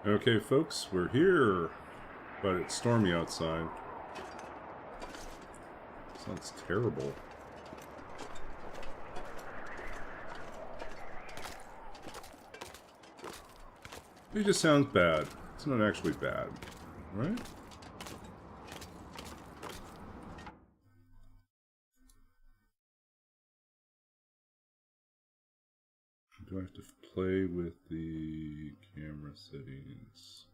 Okay, folks, we're here, but it's stormy outside. Sounds terrible. It just sounds bad. It's not actually bad, right? Do I have to play with the camera settings?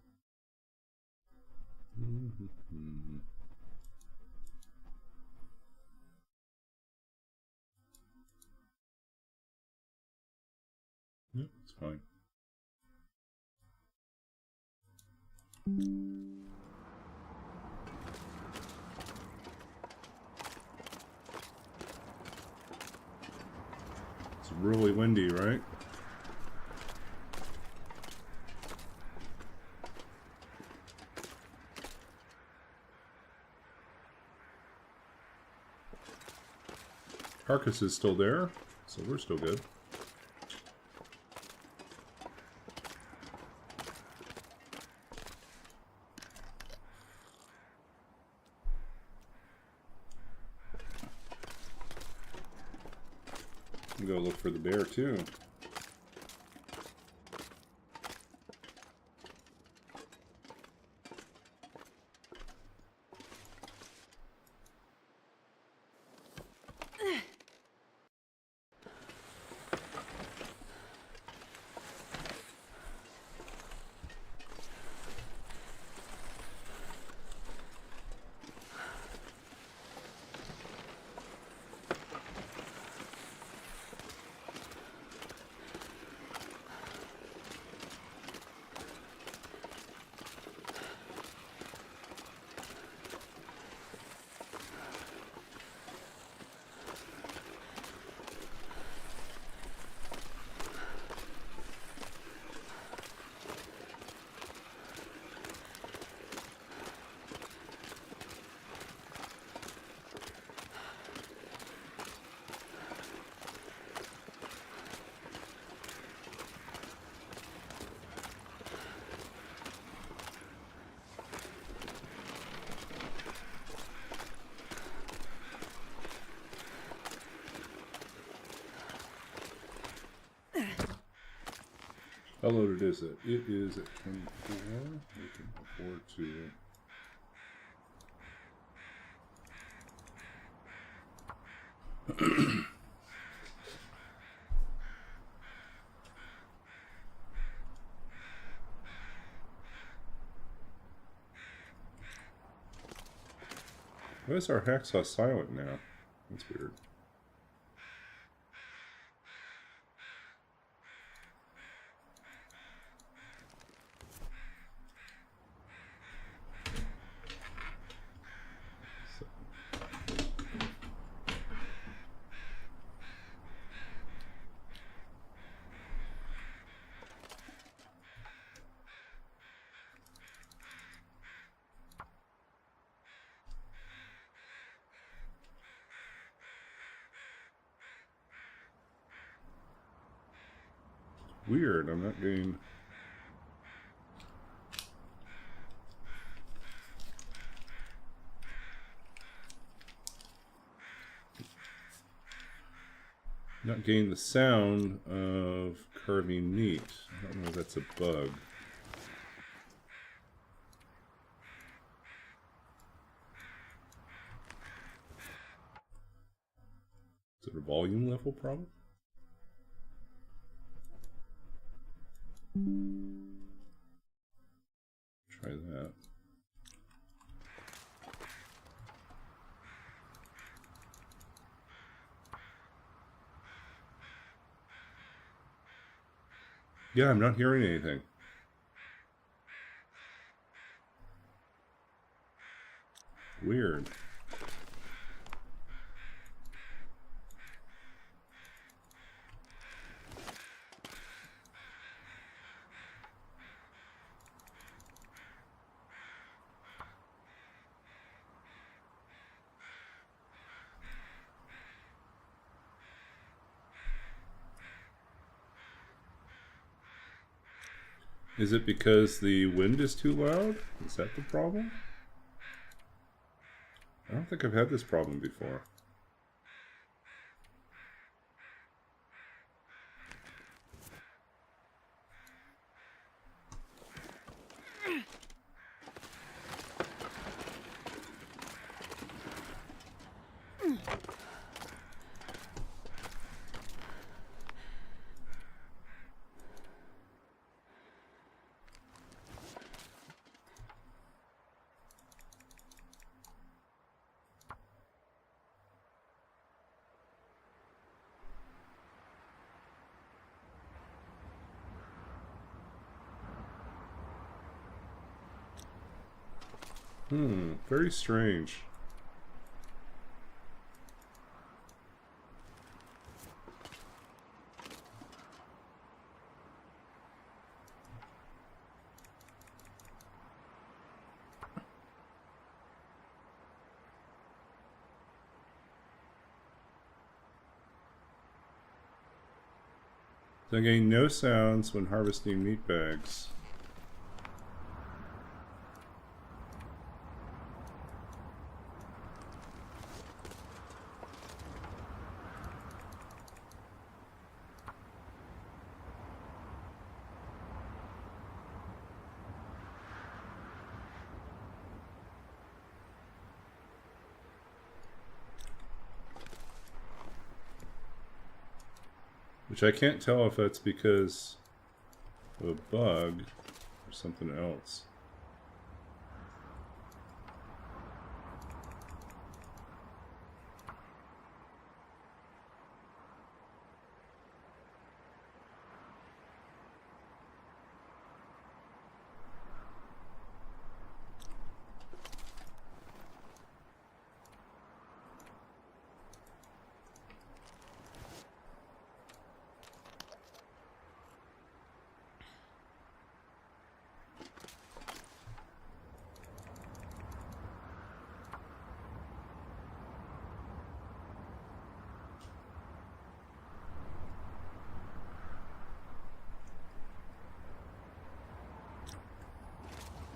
Yep, it's fine. It's really windy, right? Carcass is still there, so we're still good. Go look for the bear too. How loaded is it? It is at 24. We can afford to. Why is our hacksaw silent now? That's weird. Weird, I'm not getting... Not getting the sound of carving meat. I don't know if that's a bug. Is it a volume level problem? Try that. Yeah, I'm not hearing anything. Weird. Is it because the wind is too loud? Is that the problem? I don't think I've had this problem before. Very strange. So I'm getting no sounds when harvesting meat bags. Which I can't tell if that's because of a bug or something else.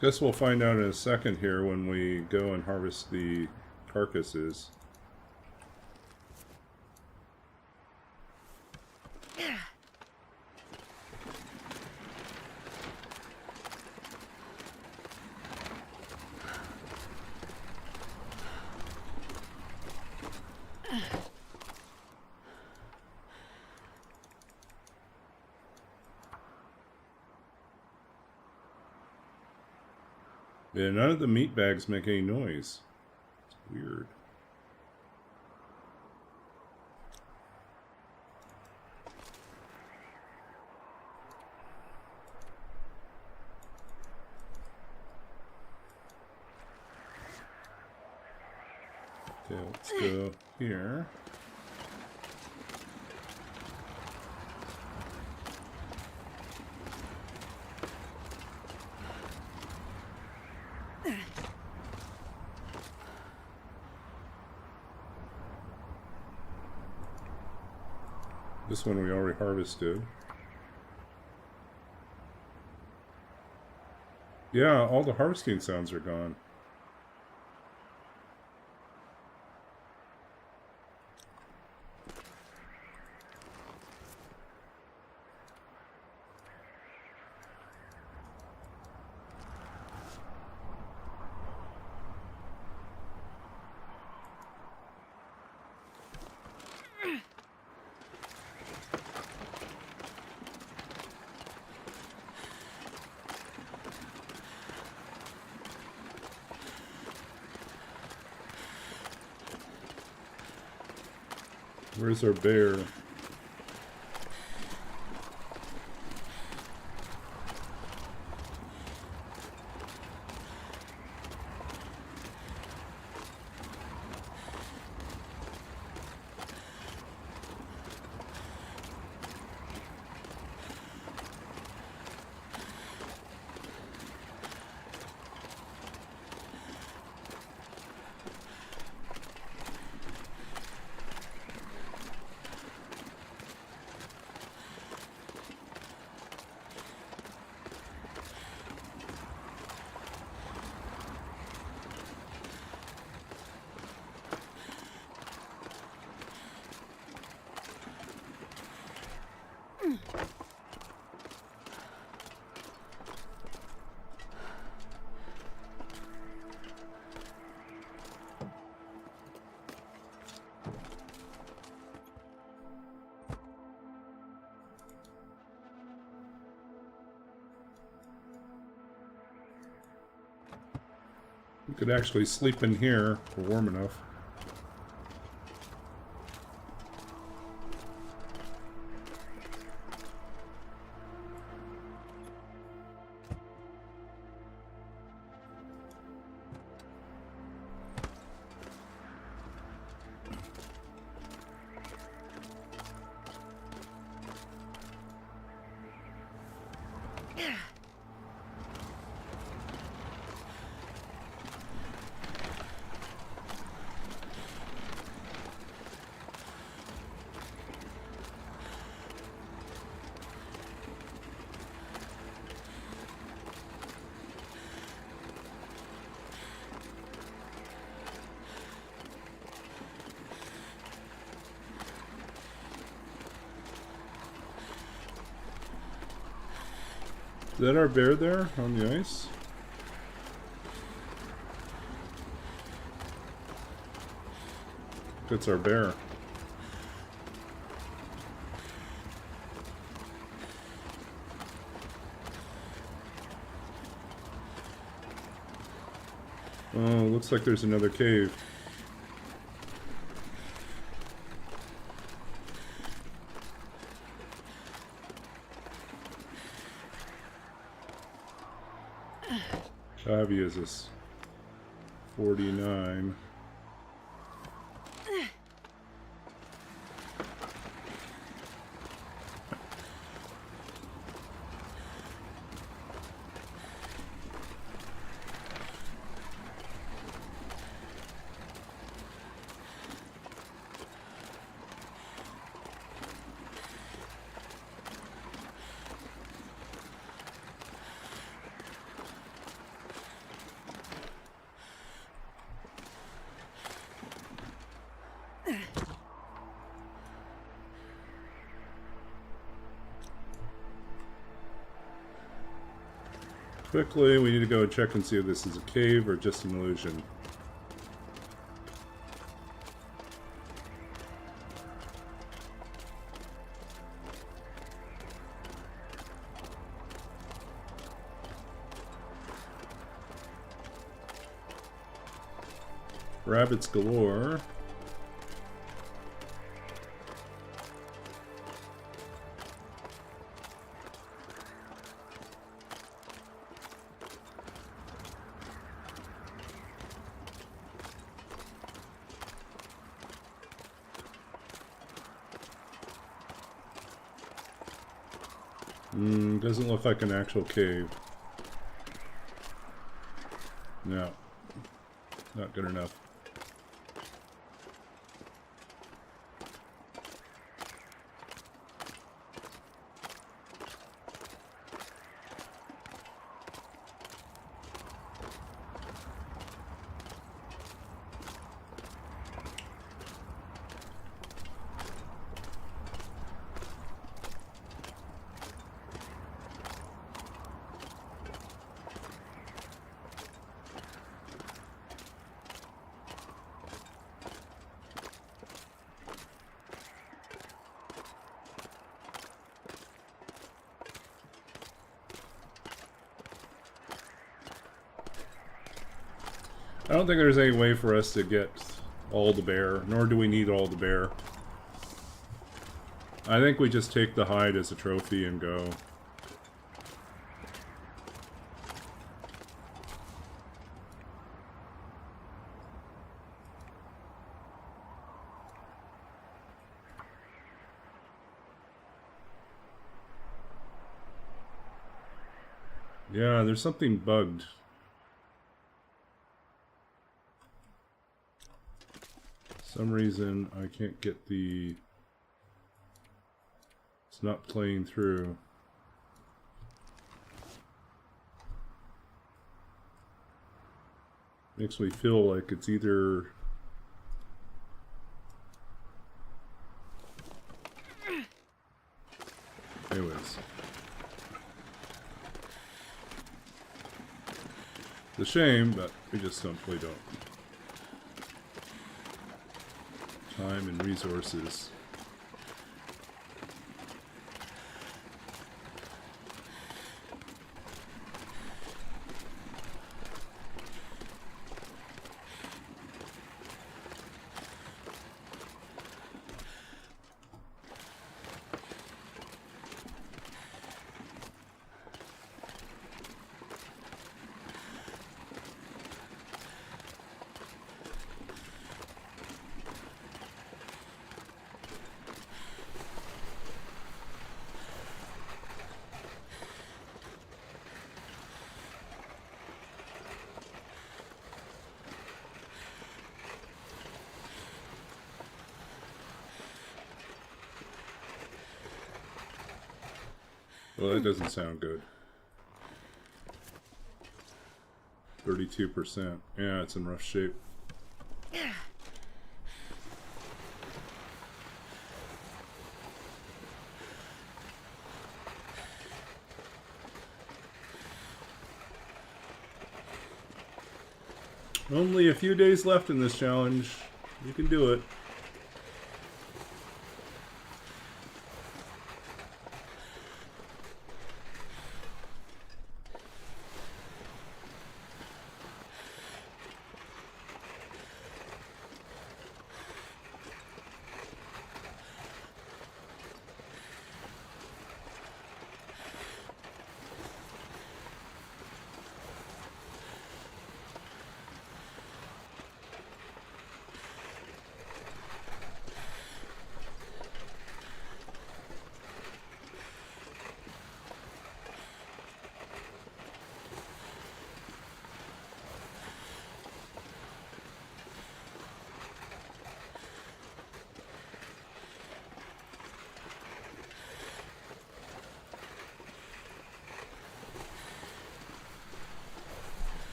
Guess we'll find out in a second here when we go and harvest the carcasses. Yeah, none of the meat bags make any noise. It's weird. Okay, let's go here. This one we already harvested. Yeah, all the harvesting sounds are gone. Where's our bear? We could actually sleep in here. We're warm enough. Is that our bear there on the ice? That's our bear. Oh, looks like there's another cave. How heavy is this? 49. Quickly, we need to go check and see if this is a cave or just an illusion. Rabbits galore. Doesn't look like an actual cave. No. Not good enough. I don't think there's any way for us to get all the bear, nor do we need all the bear. I think we just take the hide as a trophy and go. Yeah, there's something bugged. Some reason I can't get the... It's not playing through. Makes me feel like it's either... Anyways. It's a shame, but we just simply don't. Time and resources. Well, that doesn't sound good. 32%. Yeah, it's in rough shape. Only a few days left in this challenge. You can do it.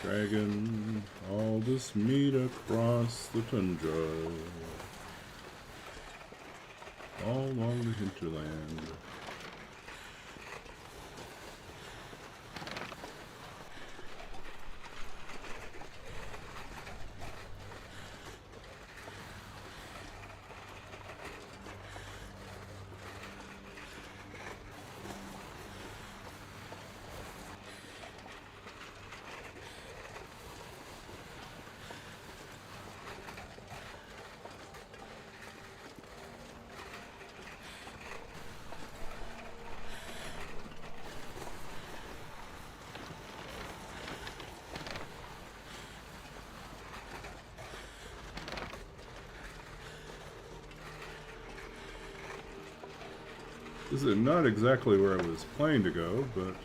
Dragging all this meat across the tundra, all along the hinterland. This is not exactly where I was planning to go, but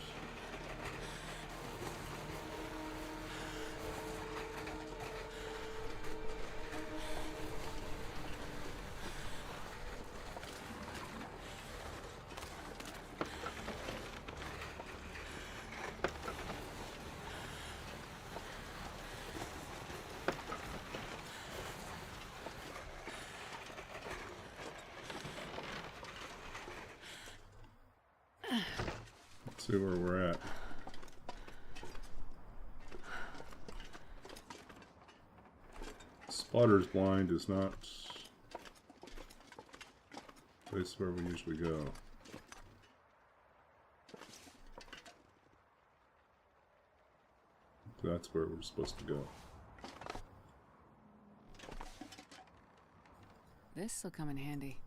let's see where we're at. Spotter's Blind is not the place where we usually go. That's where we're supposed to go. This'll come in handy.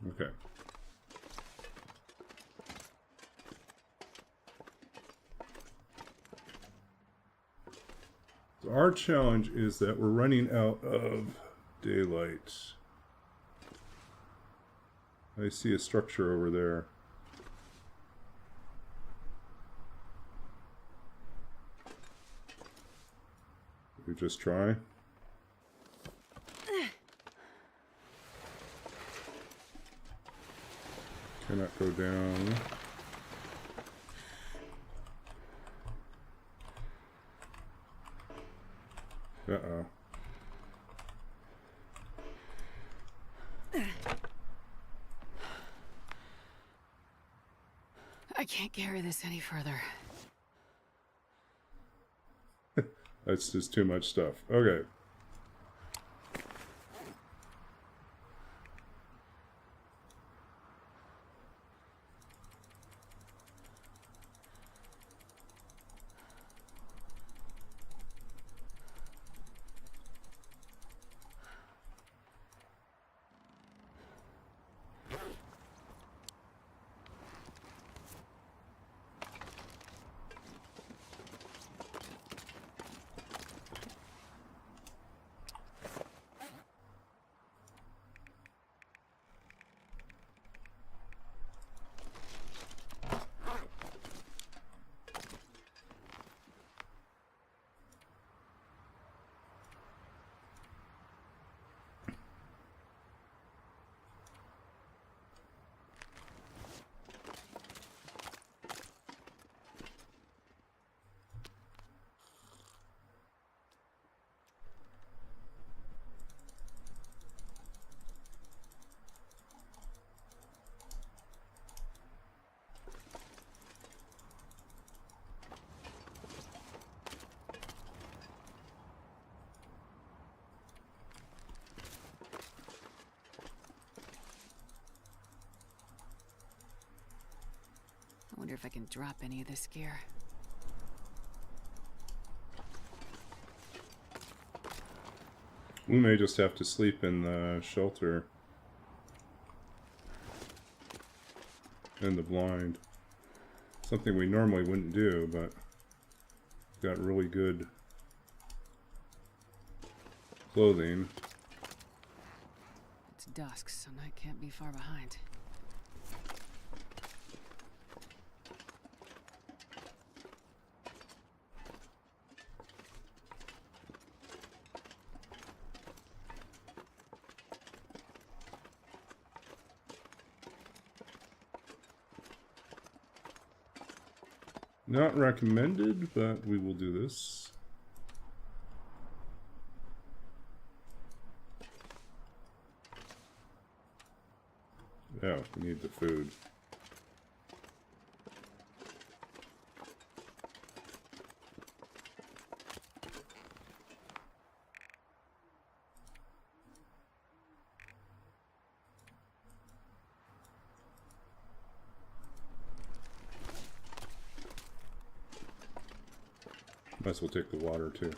Okay. So our challenge is that we're running out of daylight. I see a structure over there. We just try. Cannot go down. Uh-oh. I can't carry this any further. That's just too much stuff. Okay. I wonder if I can drop any of this gear. We may just have to sleep in the shelter. In the blind. Something we normally wouldn't do, but got really good clothing. It's dusk, so night can't be far behind. Not recommended, but we will do this. Yeah, we need the food. Might as well take the water too.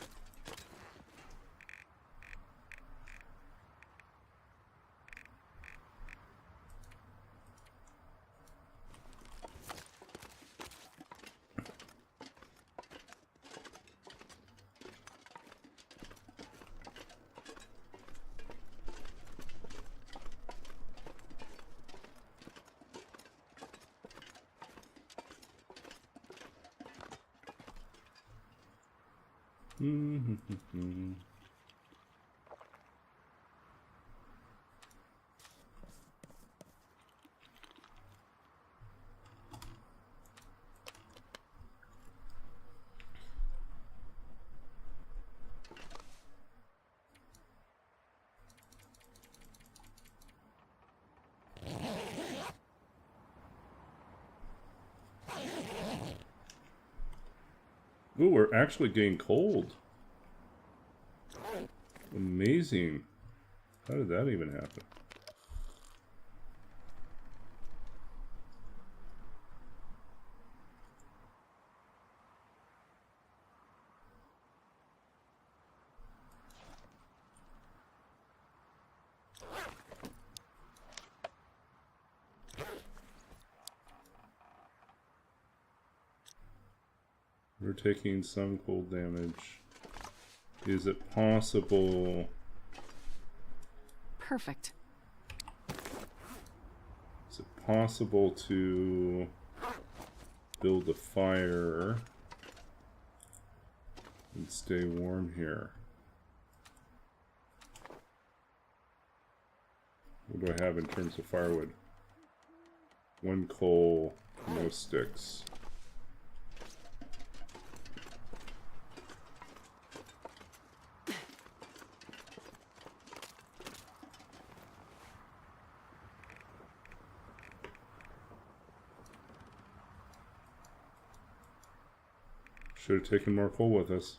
Ooh, we're actually getting cold. Amazing. How did that even happen? We're taking some cold damage. Is it possible? Perfect. Is it possible to build a fire and stay warm here? What do I have in terms of firewood? 1 coal, no sticks. Should have taken more coal with us.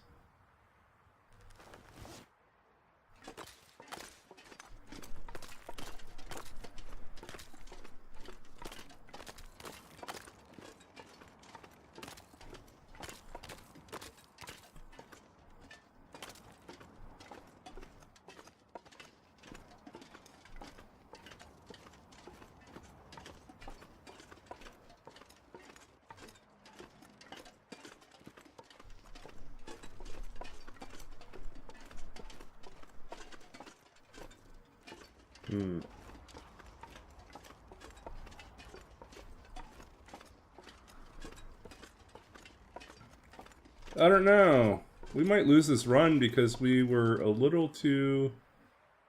I don't know. We might lose this run because we were a little too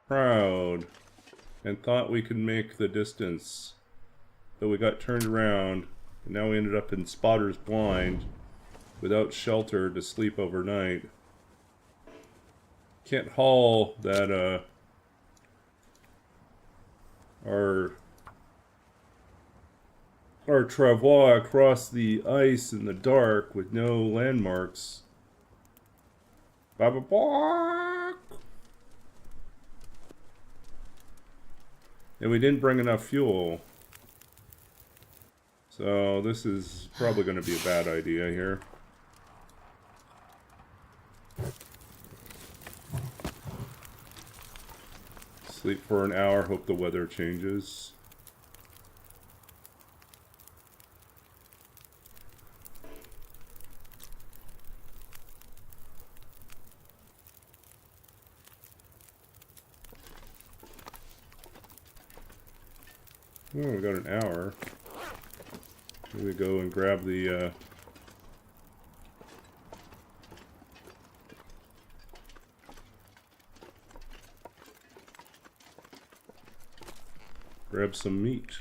proud and thought we could make the distance. But we got turned around, and now we ended up in Spotter's Blind without shelter to sleep overnight. Can't haul that, our travois across the ice in the dark with no landmarks. Ba-ba-ba! And we didn't bring enough fuel. So this is probably going to be a bad idea here. Sleep for an hour, hope the weather changes. Oh, we got an hour. Here we go and grab the, grab some meat.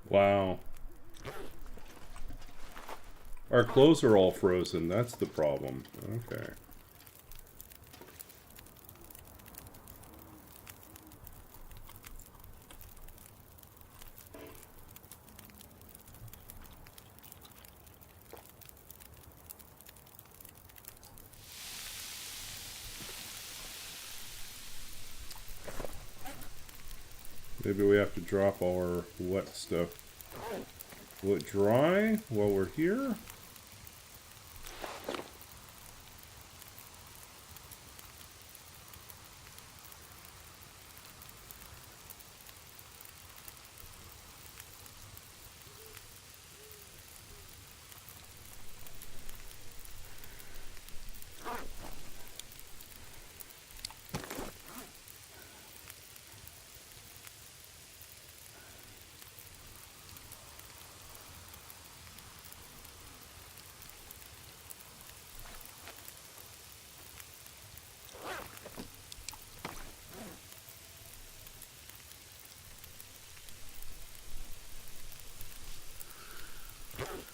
Wow. Our clothes are all frozen. That's the problem. Okay. Maybe we have to drop all our wet stuff. Will it dry while we're here?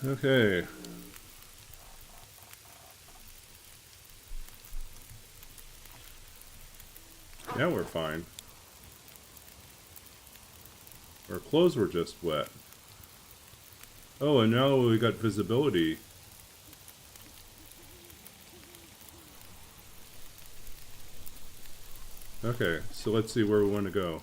Okay. Now we're fine. Our clothes were just wet. Oh, and now we got visibility. Okay, so let's see where we want to go.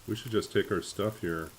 We should just take our stuff here.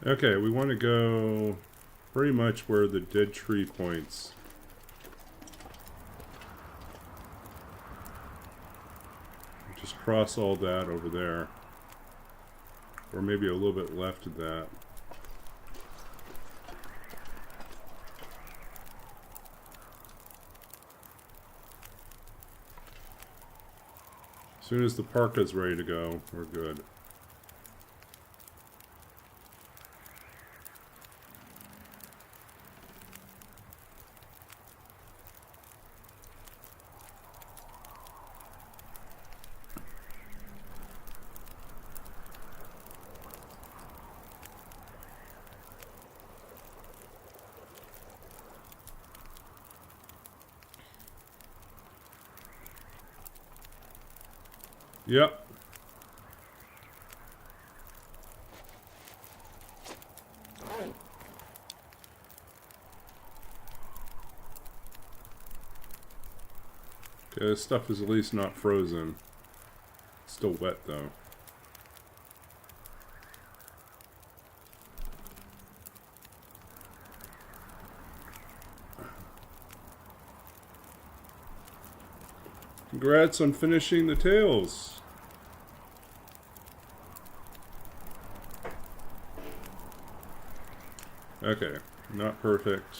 Okay, we want to go pretty much where the dead tree points. Just cross all that over there. Or maybe a little bit left of that. As soon as the parka's ready to go, we're good. Yep. Okay, this stuff is at least not frozen. It's still wet though. Congrats on finishing the tails. Okay, not perfect.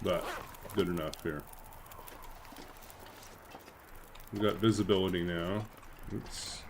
But good enough here. We've got visibility now. Oops.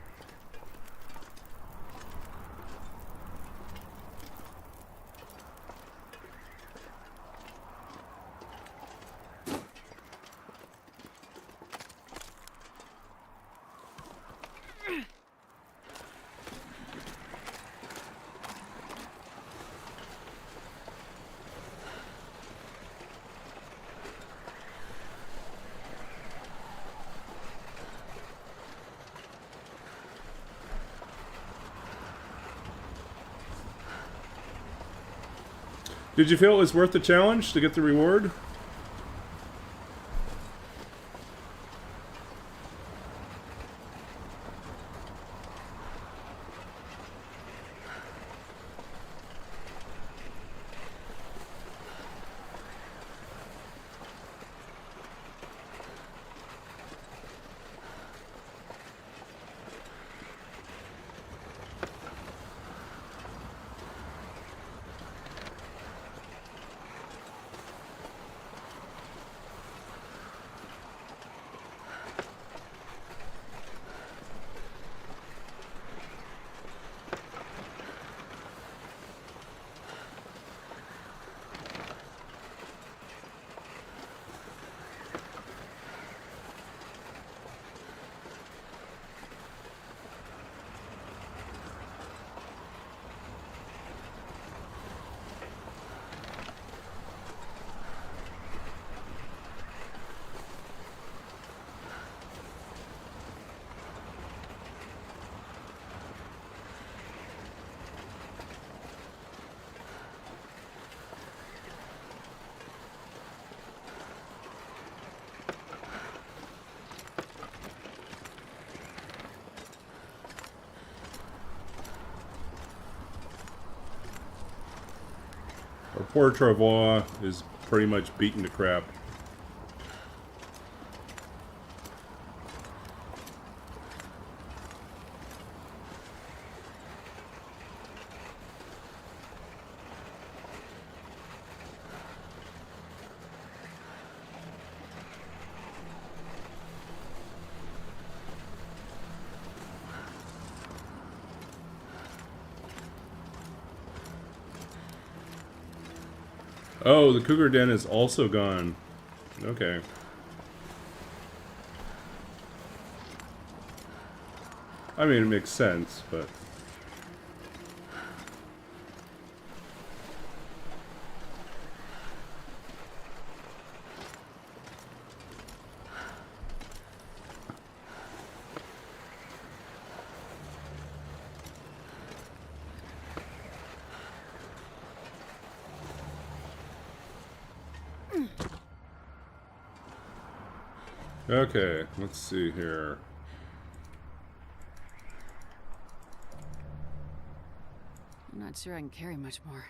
Did you feel it was worth the challenge to get the reward? Our poor Travois is pretty much beaten to crap. Oh, the cougar den is also gone. Okay. I mean, it makes sense, but... Okay, let's see here. I'm not sure I can carry much more.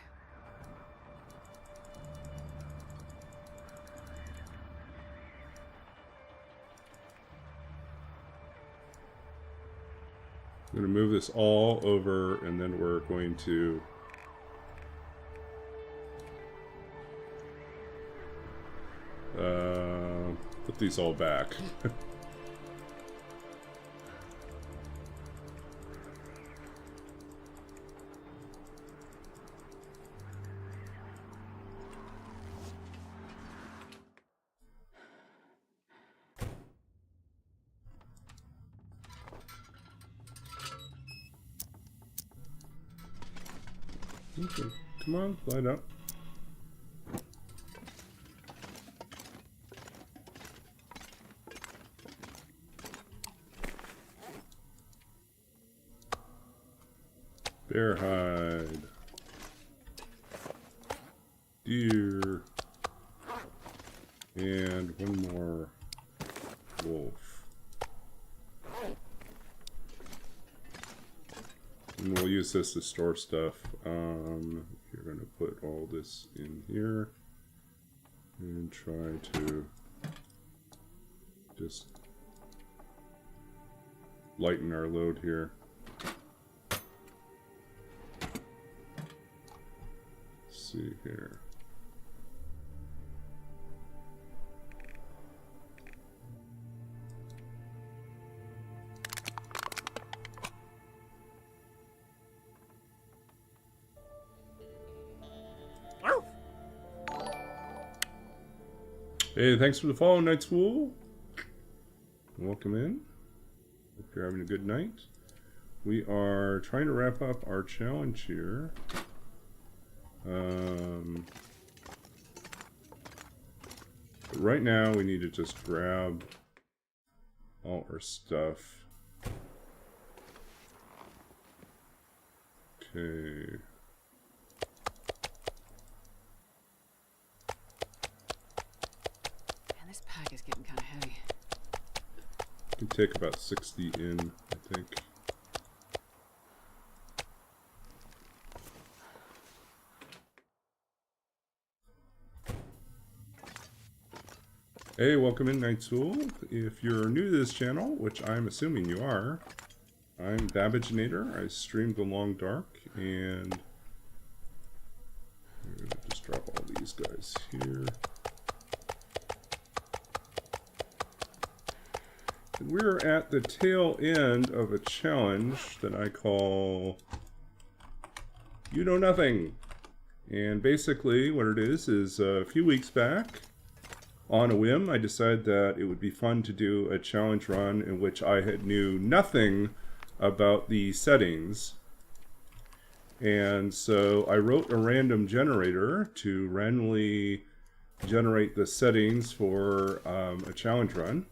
I'm going to move this all over, and then we're going to put these all back. Okay, come on, light up. Bear hide. Deer. And one more wolf. And we'll use this to store stuff. You're going to put all this in here and try to just lighten our load here. Let's see here. Hey, thanks for the follow, Night School. Welcome in. Hope you're having a good night. We are trying to wrap up our challenge here. But right now, we need to just grab all our stuff. Okay. Man, this pack is getting kind of heavy. Can take about 60 in, I think. Hey, welcome in, Night Soul. If you're new to this channel, which I'm assuming you are, I'm Babbaginator. I stream The Long Dark, and I'm going to just drop all these guys here. And we're at the tail end of a challenge that I call You Know Nothing. And basically what it is a few weeks back, on a whim, I decided that it would be fun to do a challenge run in which I had knew nothing about the settings. And so I wrote a random generator to randomly generate the settings for a challenge run.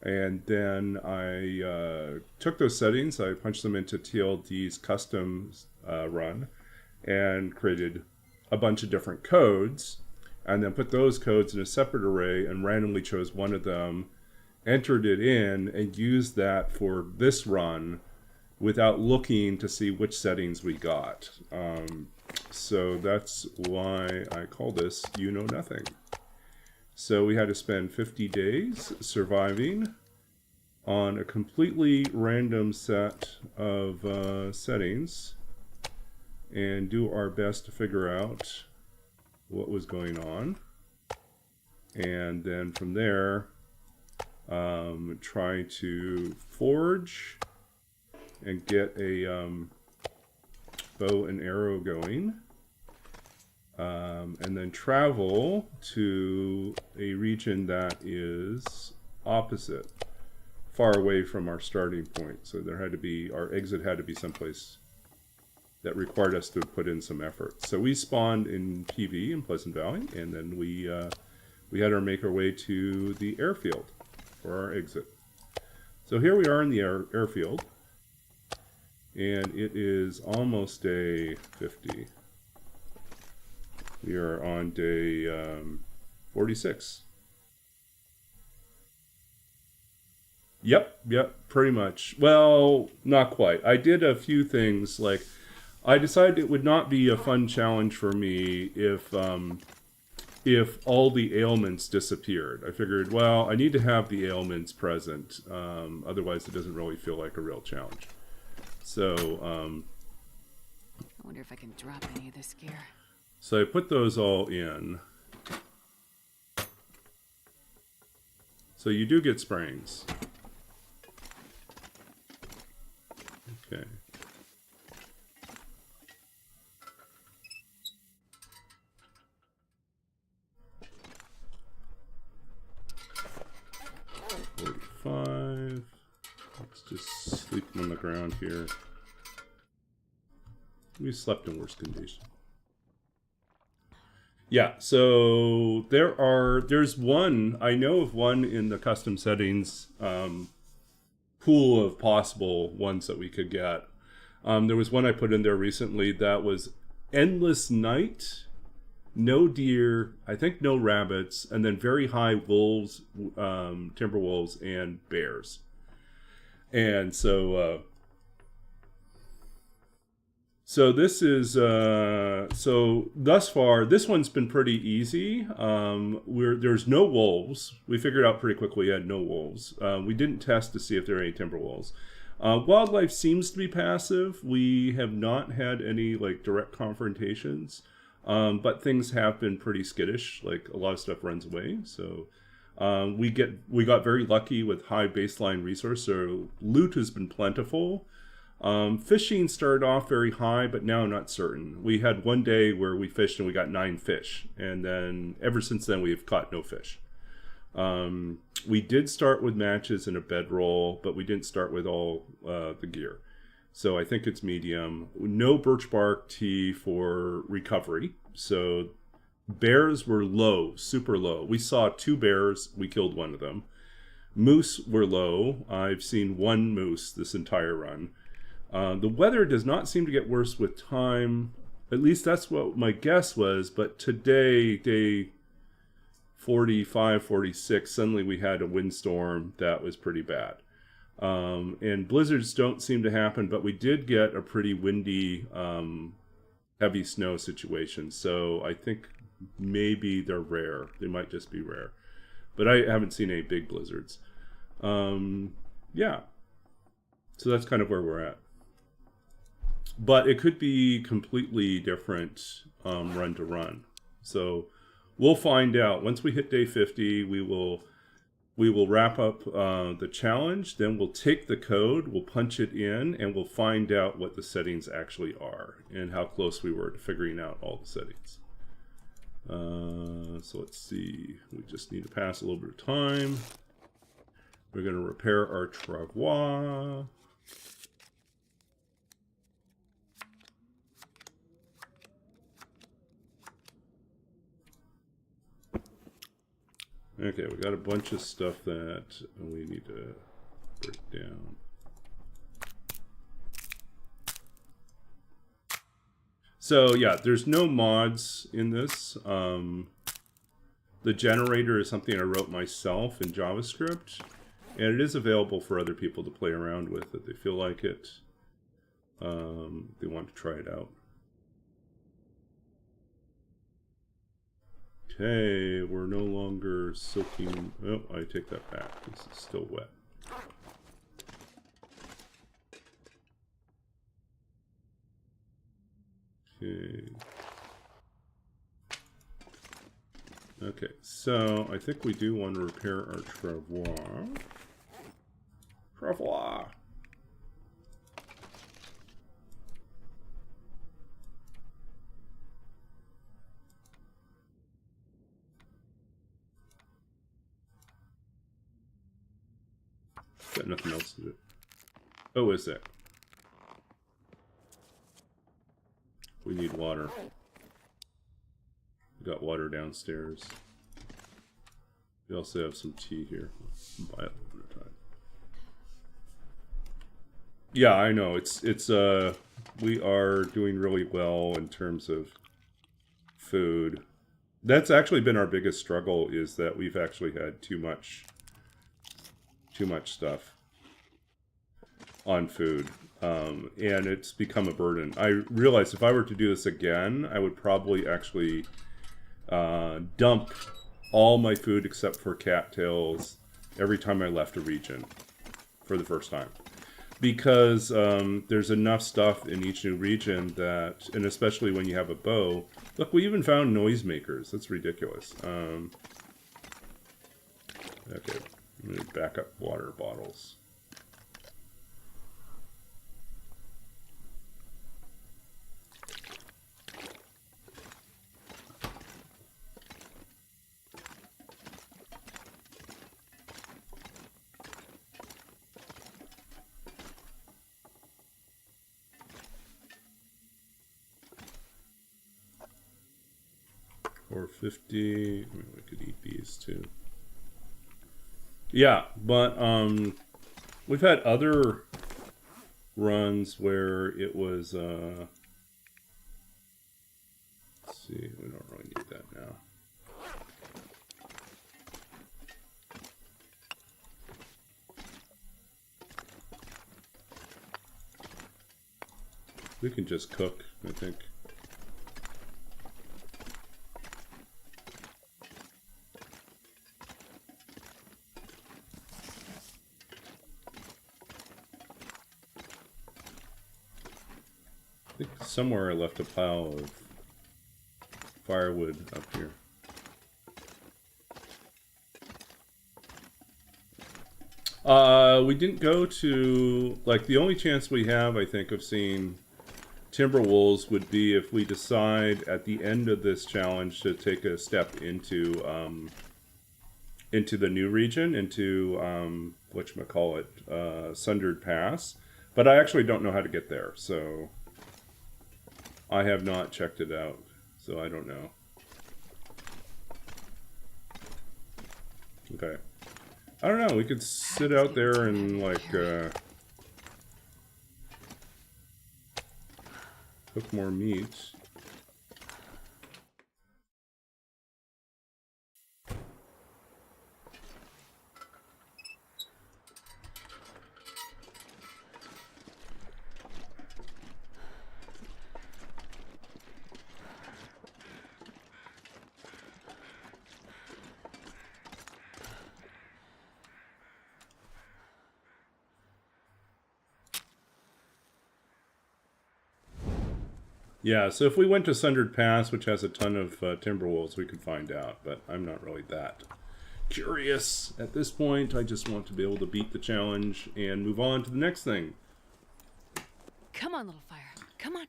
And then I took those settings, I punched them into TLD's custom run, and created a bunch of different codes, and then put those codes in a separate array and randomly chose one of them, entered it in, and used that for this run without looking to see which settings we got. So that's why I call this You Know Nothing. So we had to spend 50 days surviving on a completely random set of settings and do our best to figure out what was going on, and then from there try to forge and get a bow and arrow going, and then travel to a region that is opposite, far away from our starting point. So there had to be, our exit had to be someplace that required us to put in some effort. So we spawned in PV in Pleasant Valley, and then we had to make our way to the airfield for our exit. So here we are in the airfield, and it is almost day 50. We are on day 46. Yep, pretty much. Well, not quite. I did a few things, like, I decided it would not be a fun challenge for me if all the ailments disappeared. I figured, well, I need to have the ailments present, otherwise it doesn't really feel like a real challenge. So, I wonder if I can drop any of this gear. so I put those all in. So you do get springs. Okay. Let's just sleep on the ground here. We slept in worse condition. Yeah, so there's one, I know of one in the custom settings pool of possible ones that we could get. There was one I put in there recently that was endless night, no deer, I think no rabbits, and then very high wolves, timber wolves, and bears. And so this is so thus far this one's been pretty easy. There's no wolves. We figured out pretty quickly we had no wolves. We didn't test to see if there are any timber wolves. Wildlife seems to be passive. We have not had any like direct confrontations, but things have been pretty skittish. Like a lot of stuff runs away. So we got very lucky with high baseline resource. So loot has been plentiful. Fishing started off very high, but now I'm not certain. We had one day where we fished and we got 9 fish, and then ever since then we've caught no fish. We did start with matches and a bedroll, but we didn't start with all the gear. So I think it's medium. No birch bark tea for recovery. So bears were low, super low. We saw 2 bears. We killed one of them. Moose were low. I've seen 1 moose this entire run. The weather does not seem to get worse with time. At least that's what my guess was. But today, day 45, 46, suddenly we had a windstorm that was pretty bad. And blizzards don't seem to happen, but we did get a pretty windy, heavy snow situation. So I think maybe they're rare. They might just be rare. But I haven't seen any big blizzards. Yeah. So that's kind of where we're at. But it could be completely different run to run. So we'll find out. Once we hit day 50, we will wrap up the challenge. Then we'll take the code, we'll punch it in, and we'll find out what the settings actually are and how close we were to figuring out all the settings. So let's see. We just need to pass a little bit of time. We're going to repair our travois. Okay, we got a bunch of stuff that we need to break down. So yeah, there's no mods in this. The generator is something I wrote myself in JavaScript, and it is available for other people to play around with if they feel like it. They want to try it out. Okay, we're no longer soaking. Oh, I take that back. This is still wet. Okay. Okay, so I think we do want to repair our travois. Travois! Got nothing else to do. Oh, is that? We need water. We got water downstairs. We also have some tea here. Buy it a little bit of time. Yeah, I know. It's we are doing really well in terms of food. That's actually been our biggest struggle, is that we've actually had too much stuff. on food. And it's become a burden. I realized if I were to do this again, I would probably actually dump all my food except for cattails every time I left a region for the first time. Because there's enough stuff in each new region that, and especially when you have a bow. Look, we even found noisemakers. That's ridiculous. Okay, I'm going to back up water bottles. Or 50. I mean, we could eat these too. Yeah, but we've had other runs where it was. Let's see, we don't really need that now. We can just cook, I think. I think somewhere I left a pile of firewood up here. We didn't go to, like, the only chance we have, I think, of seeing timber wolves would be if we decide at the end of this challenge to take a step into the new region, into whatchamacallit, Sundered Pass. But I actually don't know how to get there, so I have not checked it out, so I don't know. Okay. I don't know, we could sit out there and, like, cook more meat. Yeah, so if we went to Sundered Pass, which has a ton of timber wolves, we could find out, but I'm not really that curious at this point. I just want to be able to beat the challenge and move on to the next thing. Come on, little fire. Come on.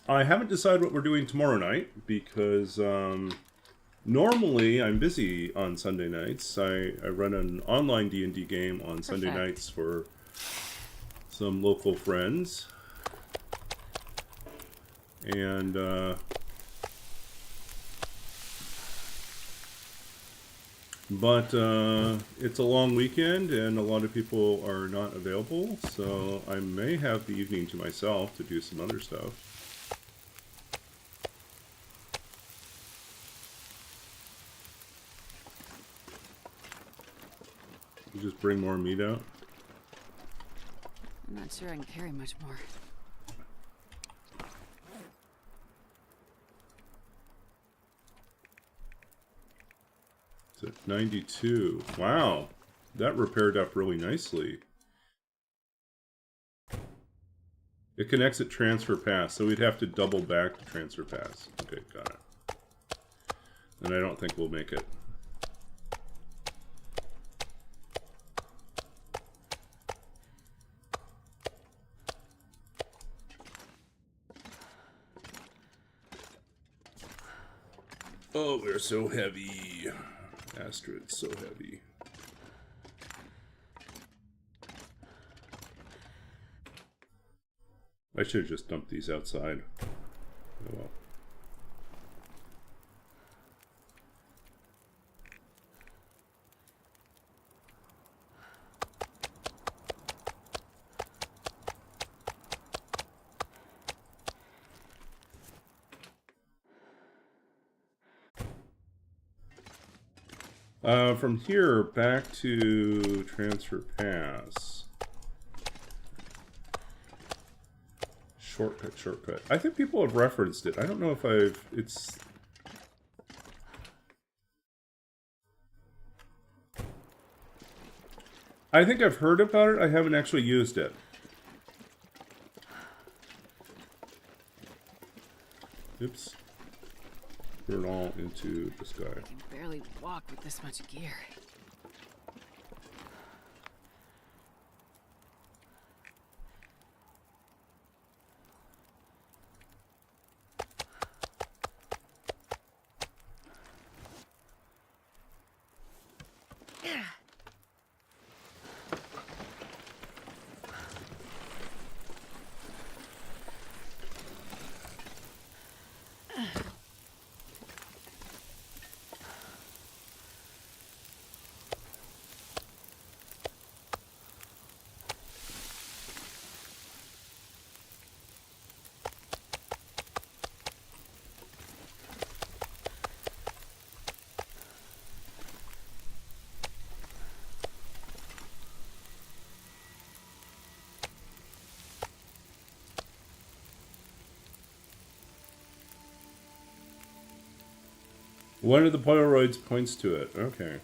I haven't decided what we're doing tomorrow night, because normally I'm busy on Sunday nights. I run an online D&D game on Sunday nights for some local friends. And but it's a long weekend and a lot of people are not available, so I may have the evening to myself to do some other stuff. You just bring more meat out? I'm not sure I can carry much more. It's at 92. Wow, that repaired up really nicely. It connects at transfer pass, so we'd have to double back to transfer pass. Okay, got it. And I don't think we'll make it. Oh, we're so heavy. Astrid's so heavy. I should have just dumped these outside. Oh well. From here back to transfer pass. Shortcut. I think people have referenced it. I don't know if it's... I think I've heard about it. I haven't actually used it. Oops. Put it all into this guy. I can barely walk with this much gear. One of the Polaroids points to it. Okay.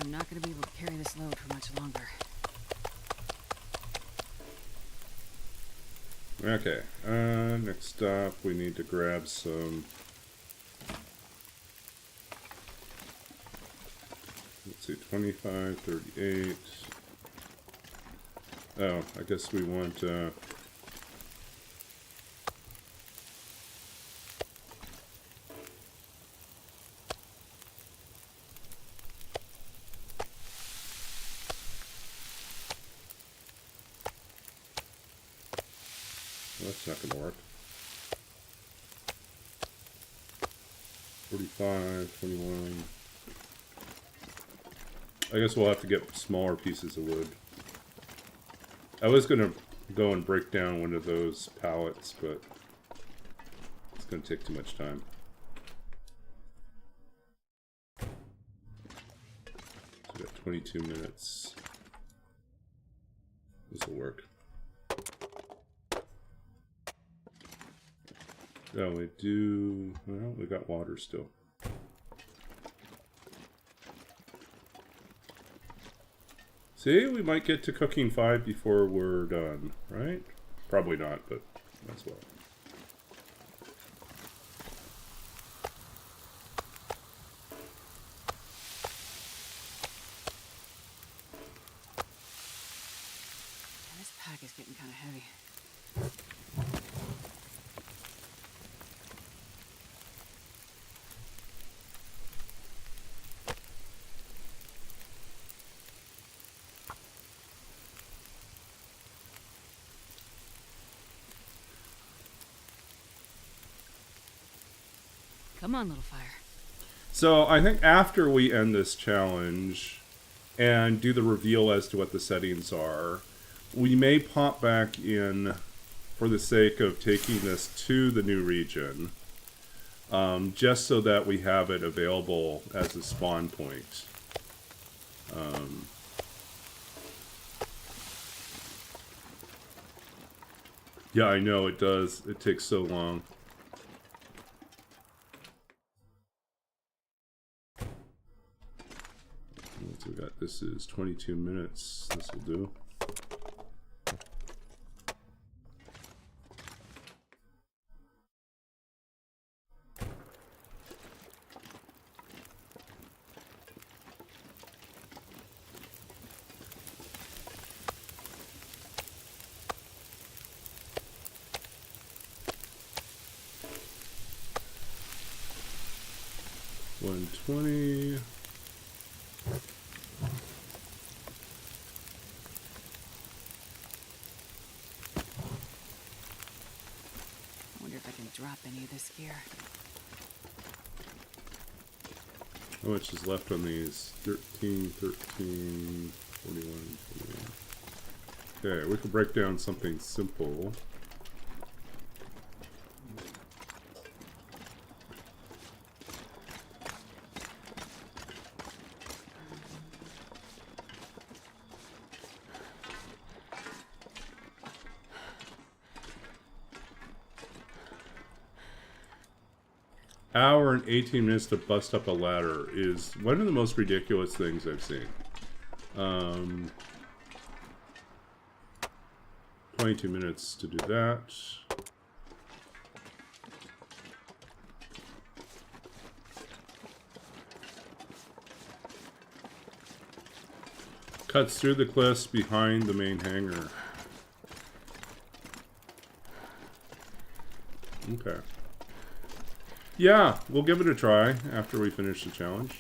I'm not going to be able to carry this load for much longer. Okay. Next stop, we need to grab some... Let's see, 25, 38... Oh, I guess we want, that's not gonna work. 45, 21... I guess we'll have to get smaller pieces of wood. I was gonna go and break down one of those pallets, but it's gonna take too much time. So we got 22 minutes. This will work. Oh, we do... Well, we got water still. See, we might get to cooking 5 before we're done, right? Probably not, but that's well. This pack is getting kind of heavy. Come on, little fire. So I think after we end this challenge and do the reveal as to what the settings are, we may pop back in for the sake of taking this to the new region, just so that we have it available as a spawn point. Yeah, I know, it does. It takes so long. So we got, this is 22 minutes. This will do. $120. drop any of this gear. How much is left on these? 13, 41, 41. Okay, we can break down something simple. Hour and 18 minutes to bust up a ladder is one of the most ridiculous things I've seen. 22 minutes to do that. Cuts through the cliffs behind the main hangar. Okay. Yeah, we'll give it a try after we finish the challenge.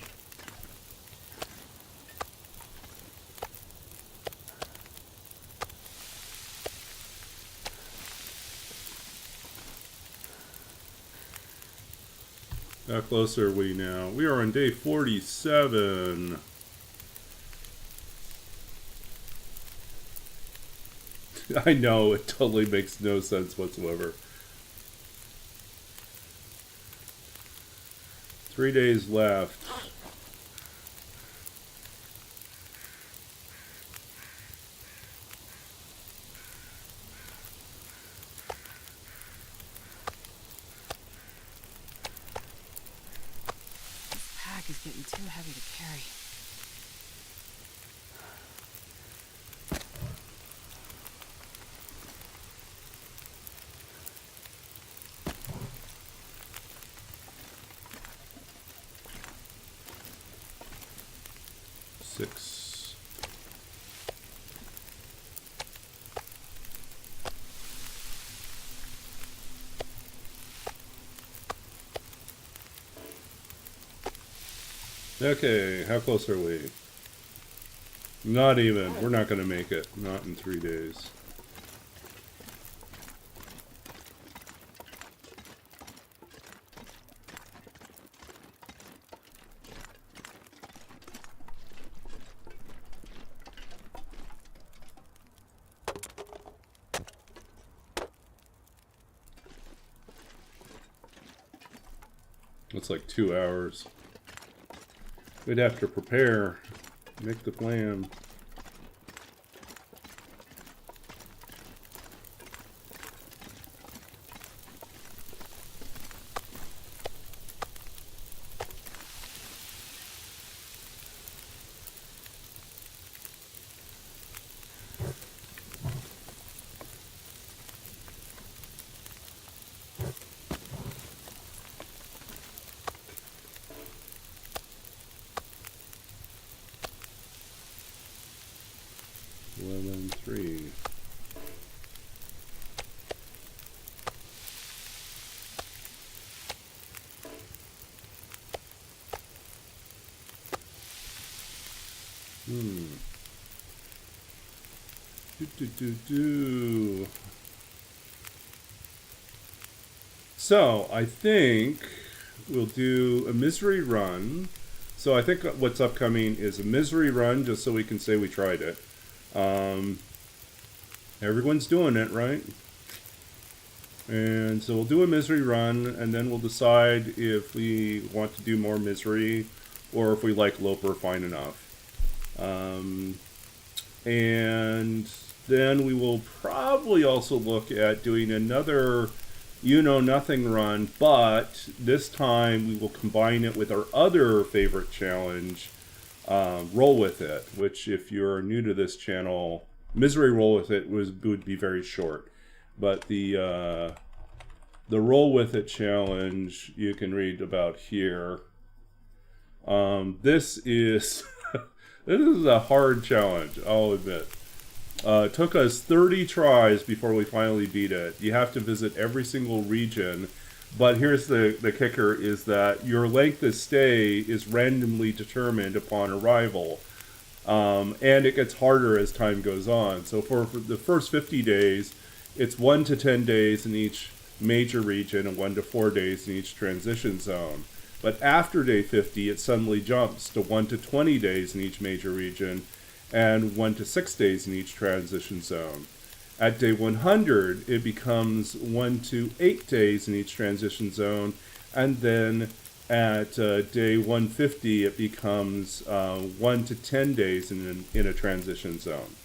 How close are we now? We are on day 47. I know, it totally makes no sense whatsoever. 3 days left. This pack is getting too heavy to carry. Six. Okay, how close are we? Not even. We're not going to make it. Not in 3 days. It's like 2 hours. We'd have to prepare, make the plan. Three. So, I think we'll do a misery run. So I think what's upcoming is a misery run, just so we can say we tried it. Everyone's doing it, right? And so we'll do a misery run, and then we'll decide if we want to do more misery, or if we like Loper fine enough. And then we will probably also look at doing another you-know-nothing run, but this time we will combine it with our other favorite challenge, Roll With It, which if you're new to this channel, Misery Roll With It would be very short. But the Roll With It challenge you can read about here. This is this is a hard challenge, I'll admit. It took us 30 tries before we finally beat it. You have to visit every single region, but here's the kicker, is that your length of stay is randomly determined upon arrival. And it gets harder as time goes on. So for the first 50 days, it's 1 to 10 days in each major region and 1 to 4 days in each transition zone. But after day 50, it suddenly jumps to 1 to 20 days in each major region and 1 to 6 days in each transition zone. At day 100, it becomes 1 to 8 days in each transition zone, and then at day 150, it becomes 1 to 10 days in a transition zone.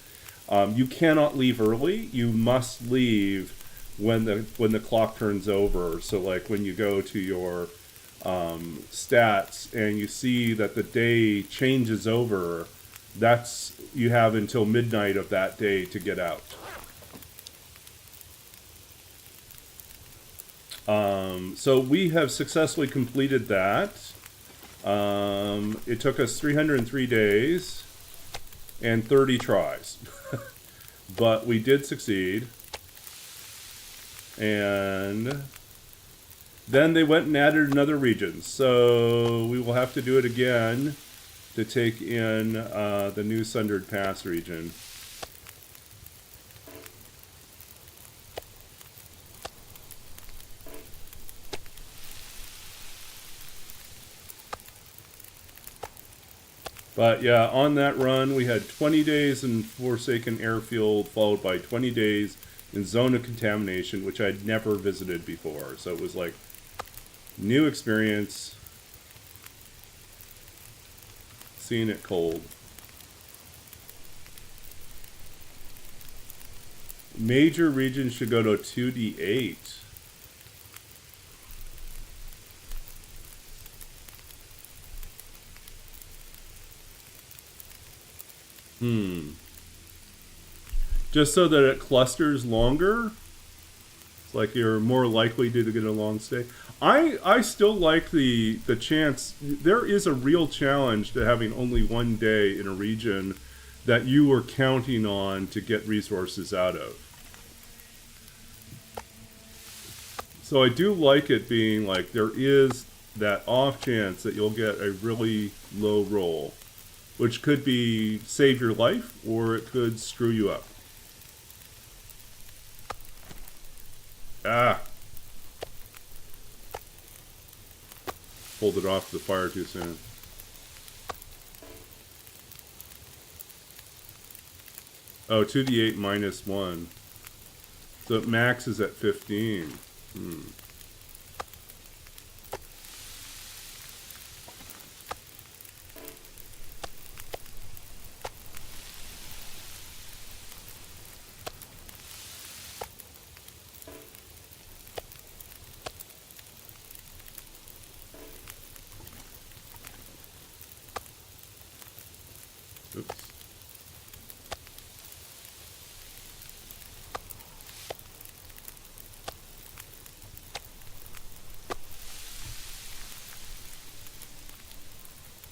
You cannot leave early. You must leave when the clock turns over. So like when you go to your stats and you see that the day changes over, that's, you have until midnight of that day to get out. So we have successfully completed that. It took us 303 days and 30 tries. But we did succeed. And then they went and added another region. So we will have to do it again to take in the new Sundered Pass region. But yeah, on that run, we had 20 days in Forsaken Airfield, followed by 20 days in Zone of Contamination, which I'd never visited before. So it was like new experience, seeing it cold. Major regions should go to 2d8. Just so that it clusters longer. It's like you're more likely to get a long stay. I still like the chance. There is a real challenge to having only 1 day in a region that you were counting on to get resources out of. So I do like it being like there is that off chance that you'll get a really low roll, which could be save your life or it could screw you up. Ah! Pulled it off the fire too soon. Oh, 2d8 minus 1. So it maxes at 15. Oops.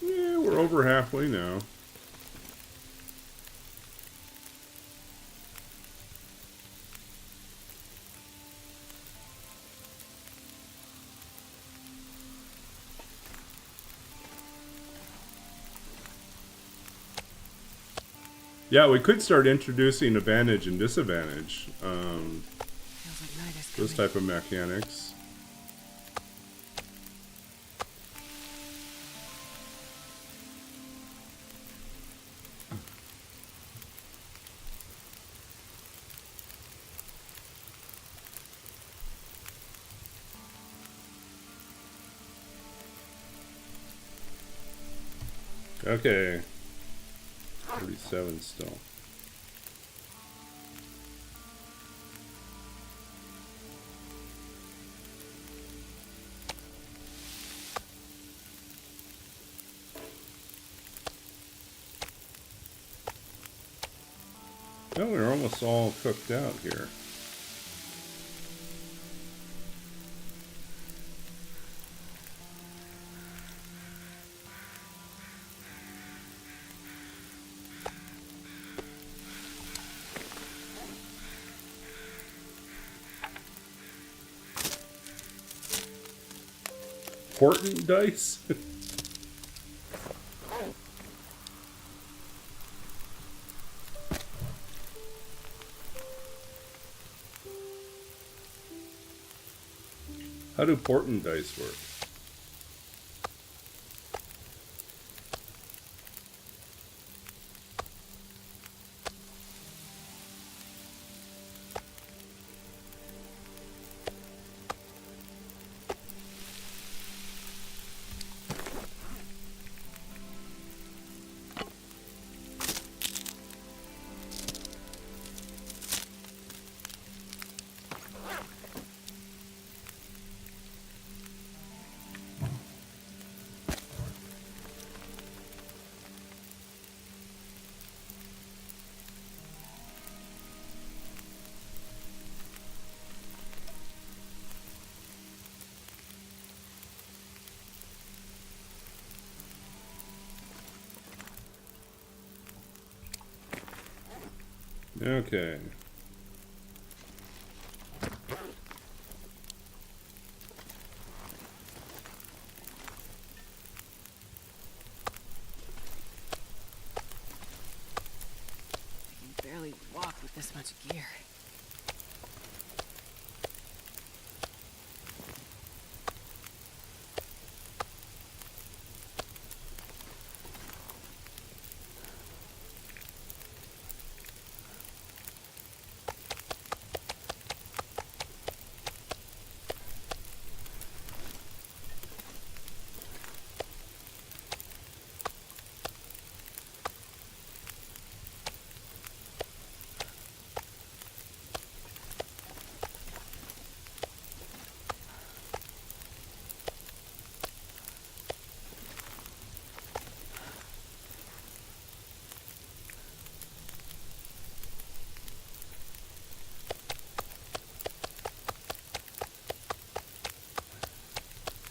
Yeah, we're over halfway now. Yeah, we could start introducing advantage and disadvantage. Feels like night is Those coming. type of mechanics. Okay. 37 still. No, we're almost all cooked out here. Portent dice? How do portent dice work? Okay. I can barely walk with this much gear.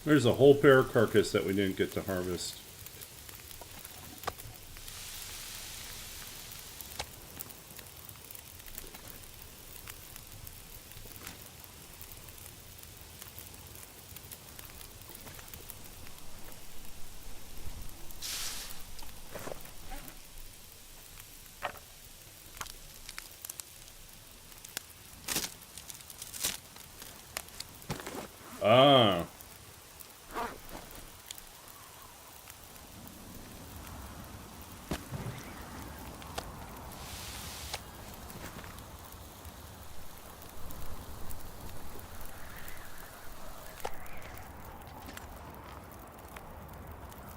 There's a whole bear carcass that we didn't get to harvest. Ah.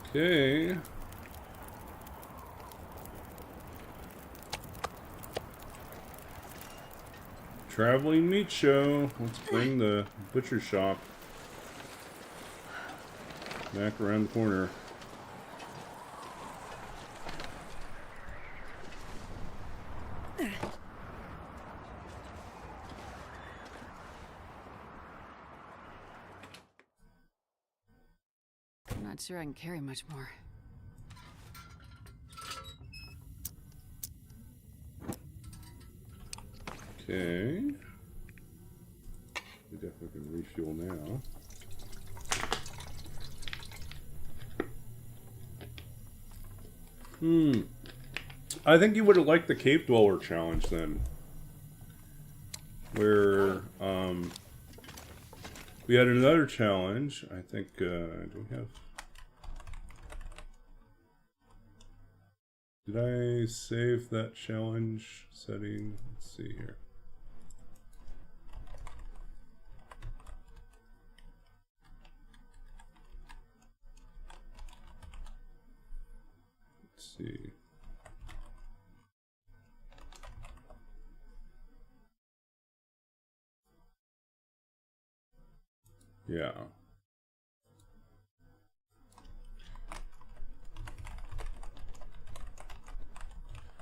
Okay. Traveling meat show. Let's bring the butcher shop back around the corner. I'm not sure I can carry much more. Okay. We definitely can refuel now. I think you would have liked the Cave Dweller challenge then. Where, we had another challenge. I think, do we have... Did I save that challenge setting? Let's see here. Let's see. Yeah.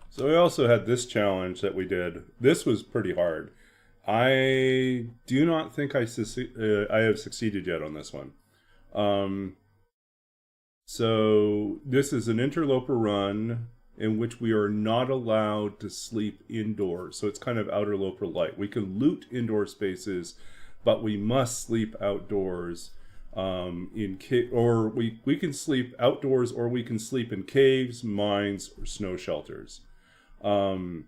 So we also had this challenge that we did. This was pretty hard. I do not think I have succeeded yet on this one. So this is an interloper run in which we are not allowed to sleep indoors. So it's kind of outer loper light. We can loot indoor spaces, but we must sleep outdoors. Or we can sleep outdoors, or we can sleep in caves, mines, or snow shelters. And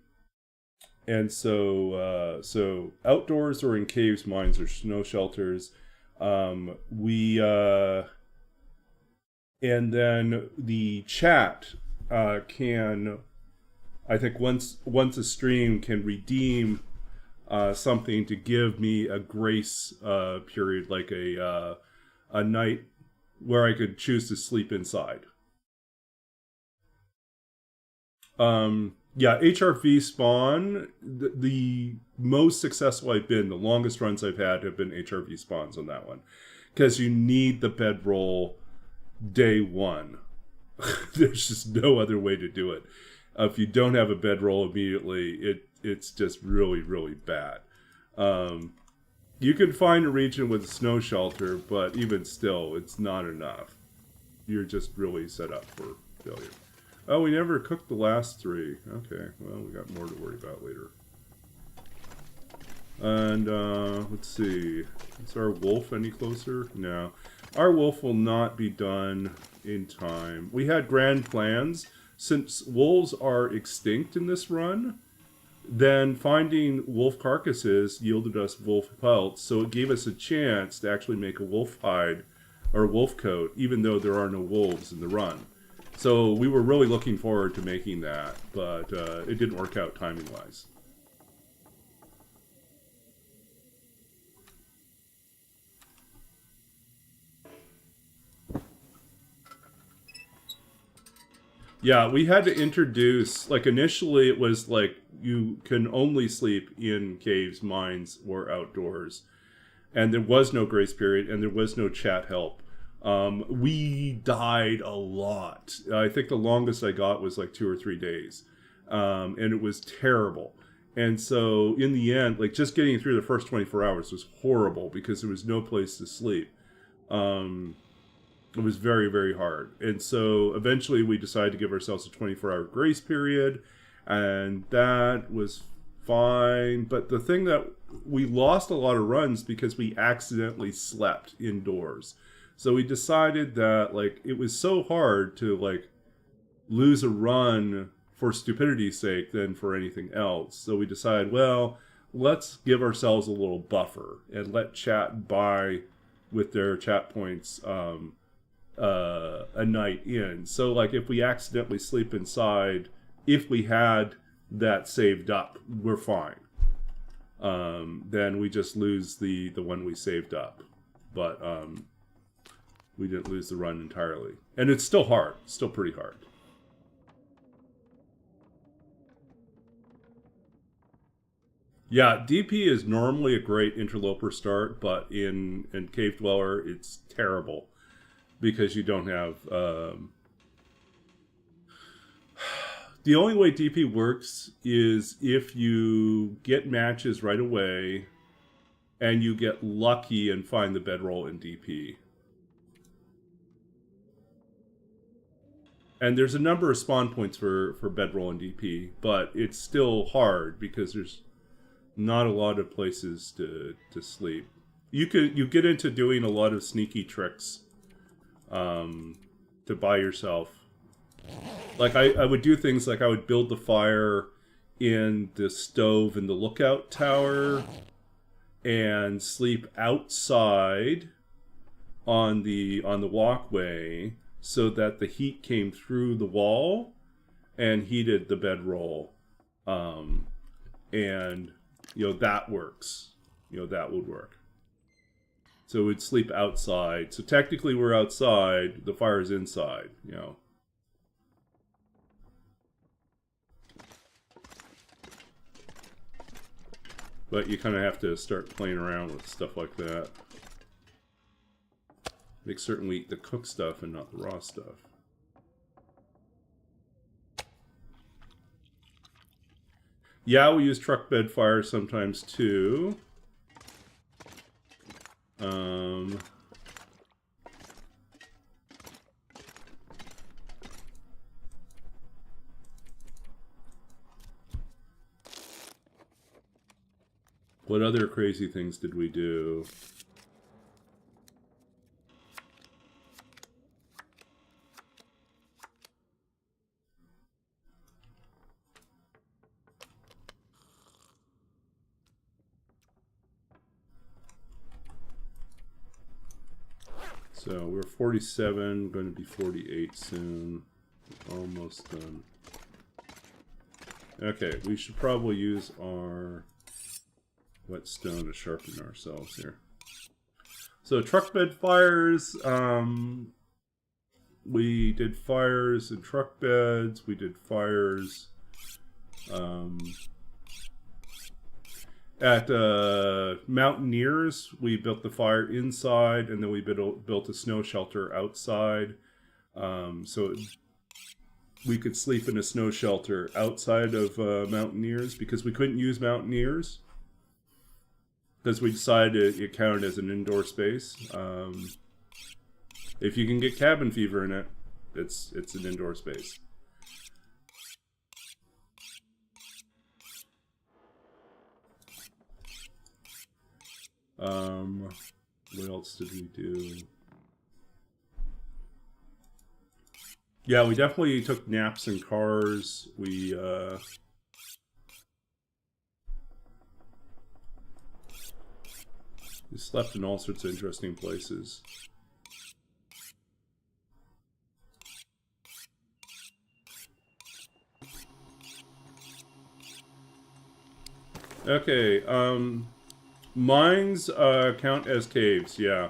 so outdoors or in caves, mines, or snow shelters. And then the chat can, I think once a stream can redeem something to give me a grace period, like a night where I could choose to sleep inside. Yeah, HRV spawn, the most successful I've been, the longest runs I've had have been HRV spawns on that one. Because you need the bedroll day one. There's just no other way to do it. If you don't have a bedroll immediately, it's just really, really bad. You can find a region with a snow shelter, but even still, it's not enough. You're just really set up for failure. Oh, we never cooked the last 3. Okay, well, we got more to worry about later. And, let's see. Is our wolf any closer? No. Our wolf will not be done in time. We had grand plans. Since wolves are extinct in this run, then finding wolf carcasses yielded us wolf pelts, so it gave us a chance to actually make a wolf hide or wolf coat, even though there are no wolves in the run. So we were really looking forward to making that, but it didn't work out timing-wise. Yeah, we had to introduce, like initially it was like you can only sleep in caves, mines, or outdoors. And there was no grace period, and there was no chat help. We died a lot. I think the longest I got was like 2 or 3 days. And it was terrible. And so in the end, like just getting through the first 24 hours was horrible because there was no place to sleep. It was very, very hard. And so eventually we decided to give ourselves a 24-hour grace period. And that was fine. But the thing that we lost a lot of runs because we accidentally slept indoors. So we decided that like it was so hard to like lose a run for stupidity's sake than for anything else. So we decided, well, let's give ourselves a little buffer and let chat buy with their chat points a night in. So like if we accidentally sleep inside, if we had that saved up, we're fine. Then we just lose the one we saved up. But we didn't lose the run entirely. And it's still hard. Still pretty hard. Yeah, DP is normally a great interloper start, but in Cave Dweller, it's terrible. Because you don't have... the only way DP works is if you get matches right away and you get lucky and find the bedroll in DP. And there's a number of spawn points for bedroll and DP, but it's still hard because there's not a lot of places to sleep. You get into doing a lot of sneaky tricks to buy yourself. Like I would do things like I would build the fire in the stove in the lookout tower and sleep outside on the walkway so that the heat came through the wall and heated the bedroll. And you know that works. You know that would work. So we'd sleep outside. So technically we're outside, the fire's inside, you know. But you kind of have to start playing around with stuff like that. Make certain we eat the cooked stuff and not the raw stuff. Yeah, we use truck bed fire sometimes too. What other crazy things did we do? So we're 47, going to be 48 soon. Almost done. Okay, we should probably use our whetstone to sharpen ourselves here. So truck bed fires, we did fires in truck beds, we did fires at Mountaineers. We built the fire inside, and then we built a snow shelter outside. So we could sleep in a snow shelter outside of Mountaineers because we couldn't use Mountaineers because we decided it counted as an indoor space. If you can get cabin fever in it, it's an indoor space. What else did we do? Yeah, we definitely took naps in cars. We slept in all sorts of interesting places. Okay, mines count as caves, yeah.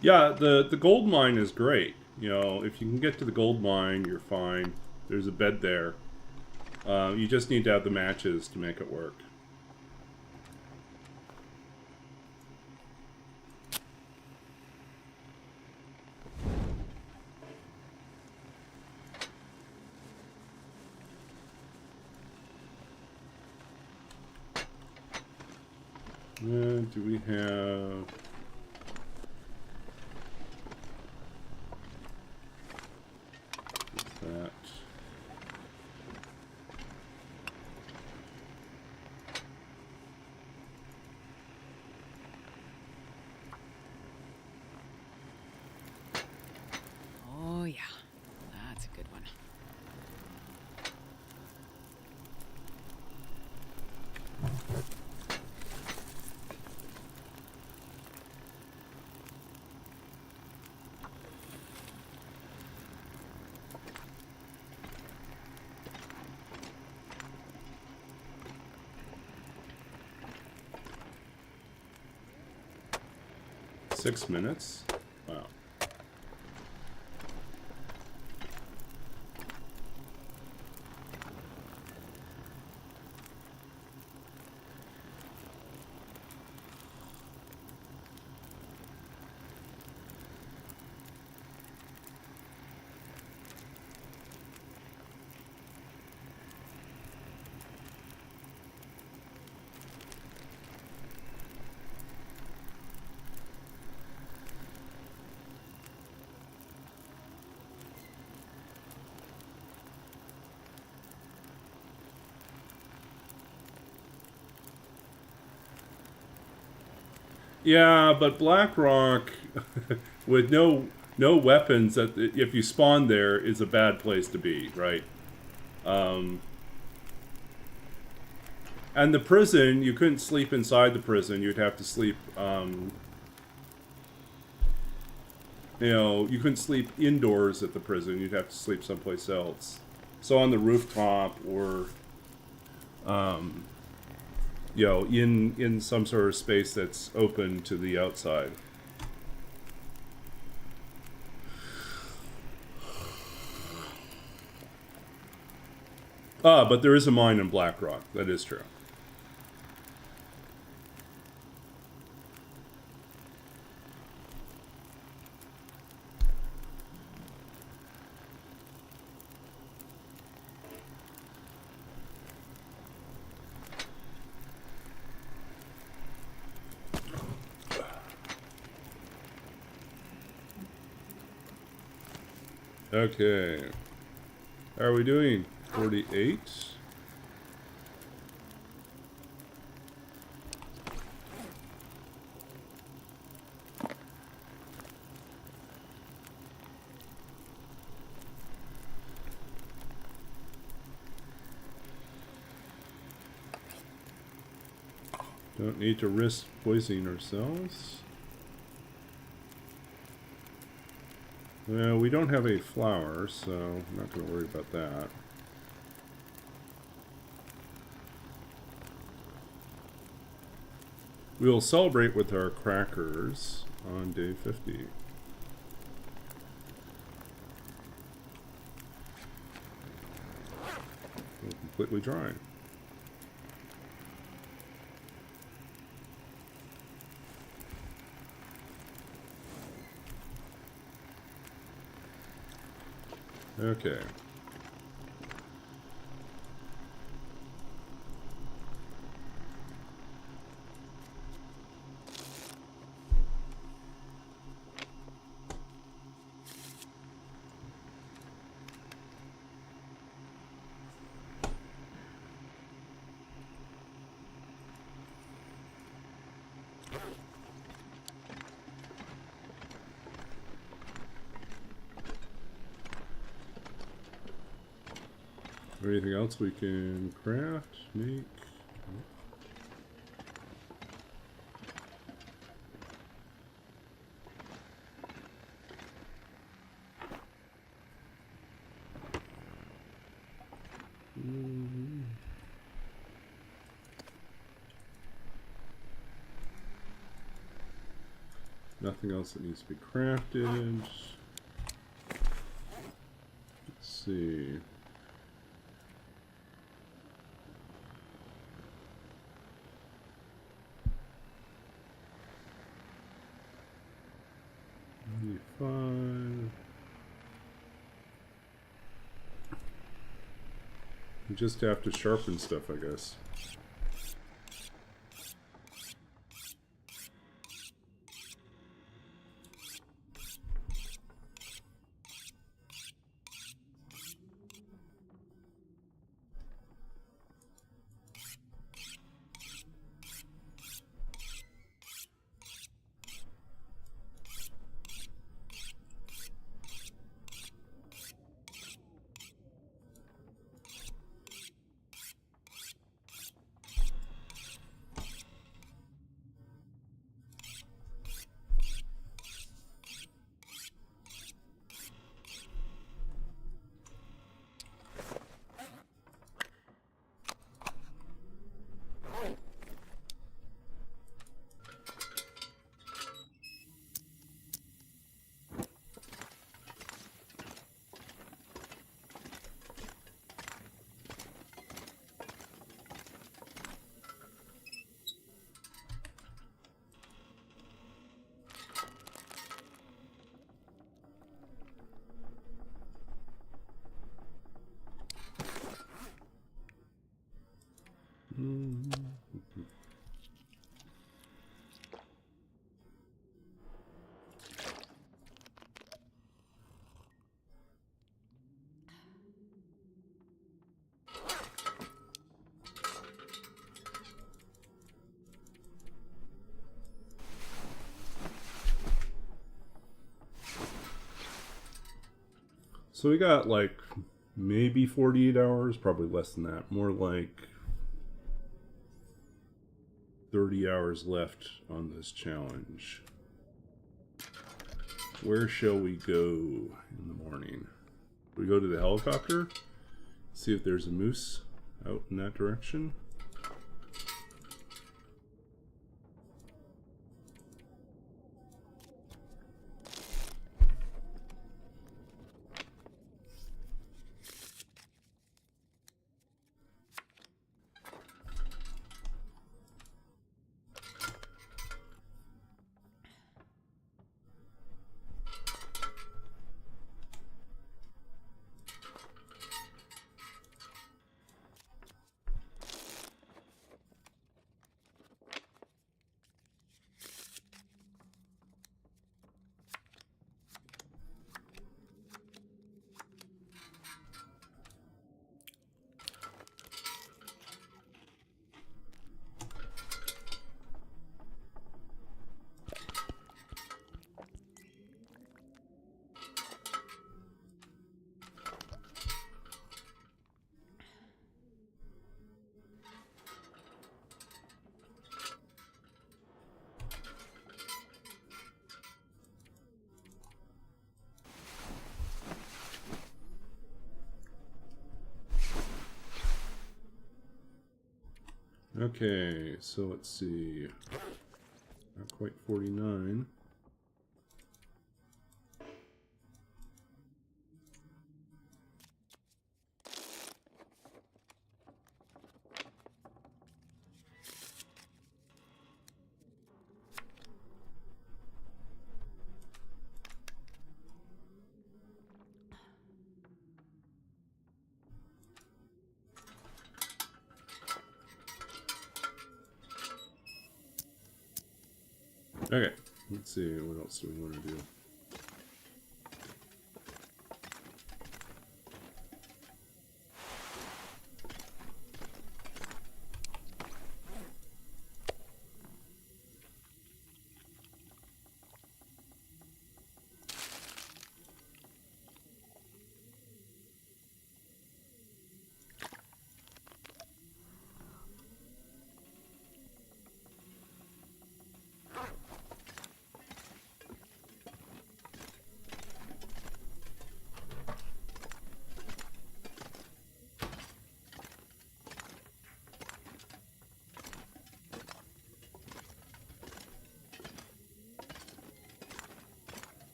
Yeah, the gold mine is great. You know, if you can get to the gold mine, you're fine. There's a bed there. You just need to have the matches to make it work. Do we have... that? Oh, yeah. That's a good one. Six minutes? Wow. Yeah, but Blackrock, with no weapons, that if you spawn there, is a bad place to be, right? And the prison, you couldn't sleep inside the prison. You'd have to sleep you know, you couldn't sleep indoors at the prison. You'd have to sleep someplace else. So on the rooftop or, you know, in some sort of space that's open to the outside. Ah, but there is a mine in Black Rock. That is true. Okay. How are we doing? 48? Don't need to risk poisoning ourselves. Well, we don't have a flower, so I'm not going to worry about that. We'll celebrate with our crackers on day 50. We're completely dry. Okay. Anything else we can craft, make? Nothing else that needs to be crafted. Let's see. Fine. You just have to sharpen stuff, I guess. So we got like maybe 48 hours, probably less than that. More like 30 hours left on this challenge. Where shall we go in the morning? We go to the helicopter, see if there's a moose out in that direction. Okay, so let's see. Not quite 49. Okay, let's see, what else do we want to do?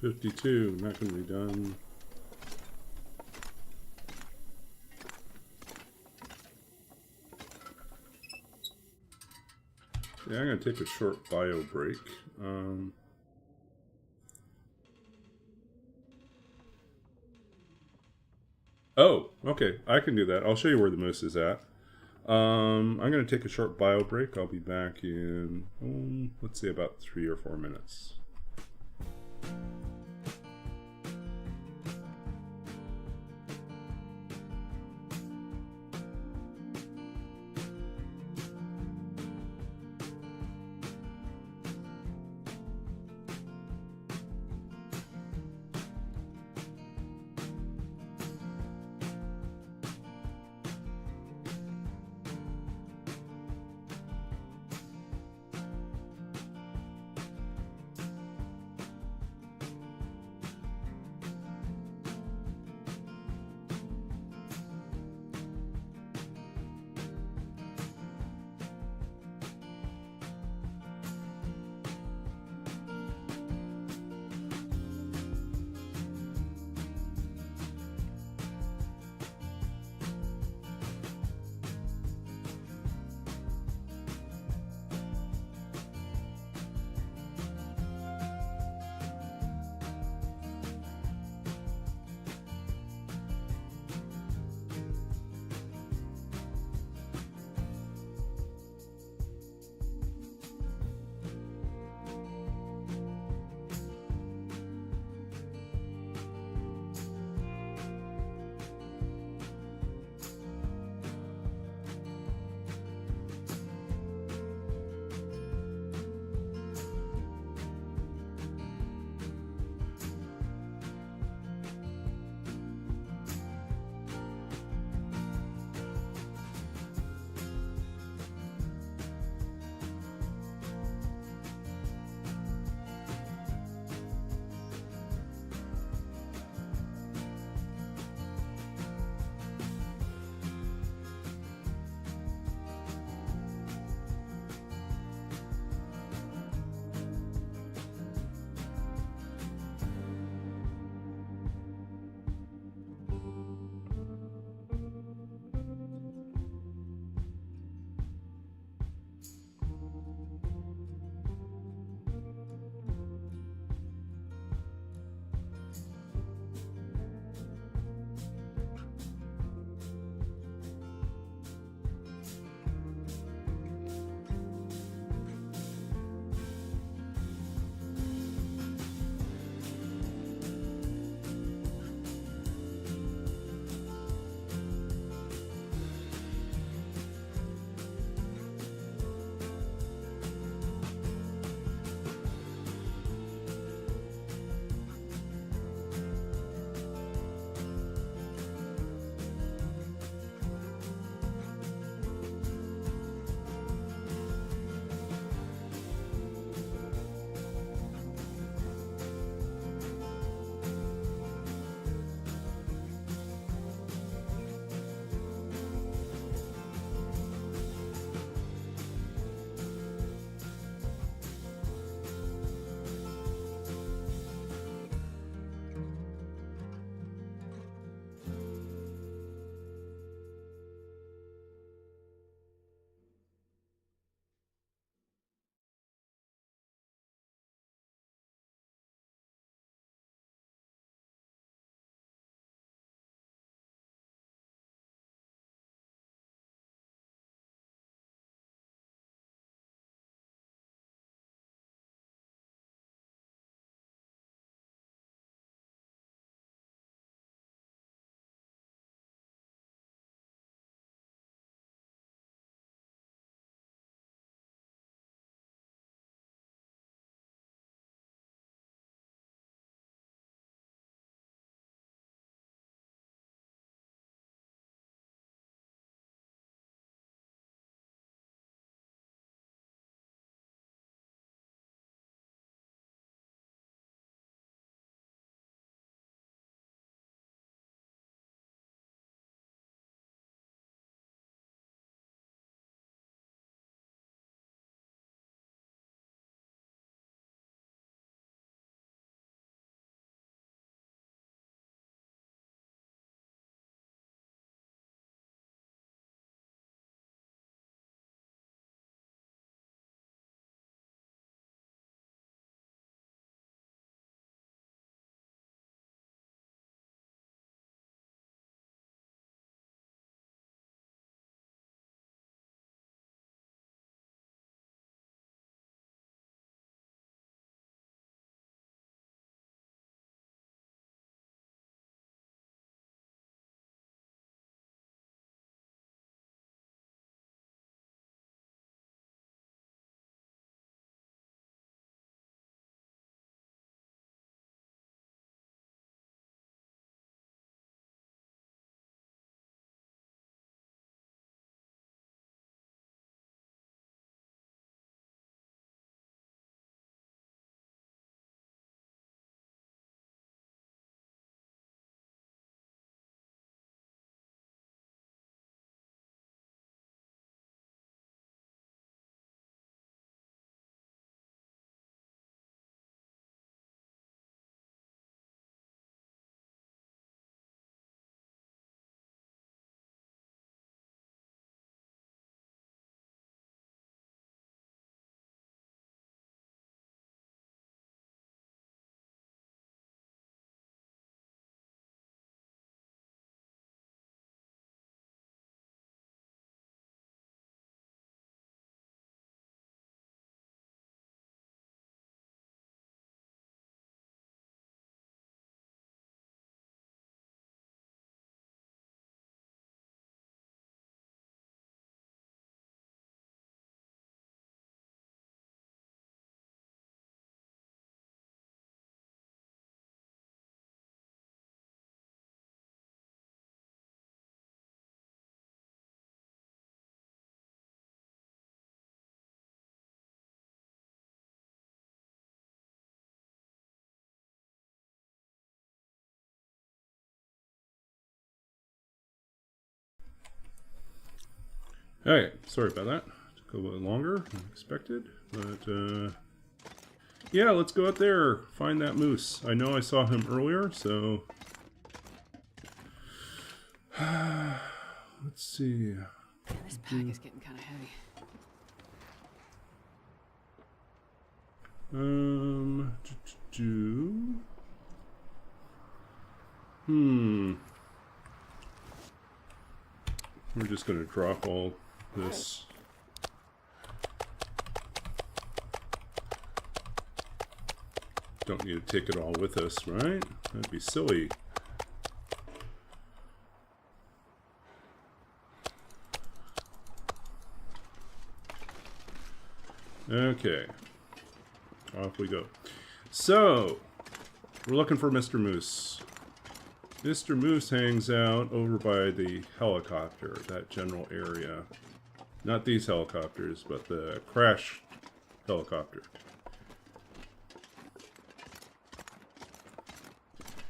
$52, not going to be done. Yeah, I'm going to take a short bio break. Oh, okay, I can do that. I'll show you where the moose is at. I'm going to take a short bio break. I'll be back in, let's say, about 3 or 4 minutes. Alright, sorry about that. Took a little longer than expected, but yeah, let's go out there, find that moose. I know I saw him earlier, so let's see. This pack is getting kind of heavy. We're just gonna drop all this. Don't need to take it all with us, right? That'd be silly. Okay. Off we go. So, we're looking for Mr. Moose. Mr. Moose hangs out over by the helicopter, that general area. Not these helicopters, but the crashed helicopter.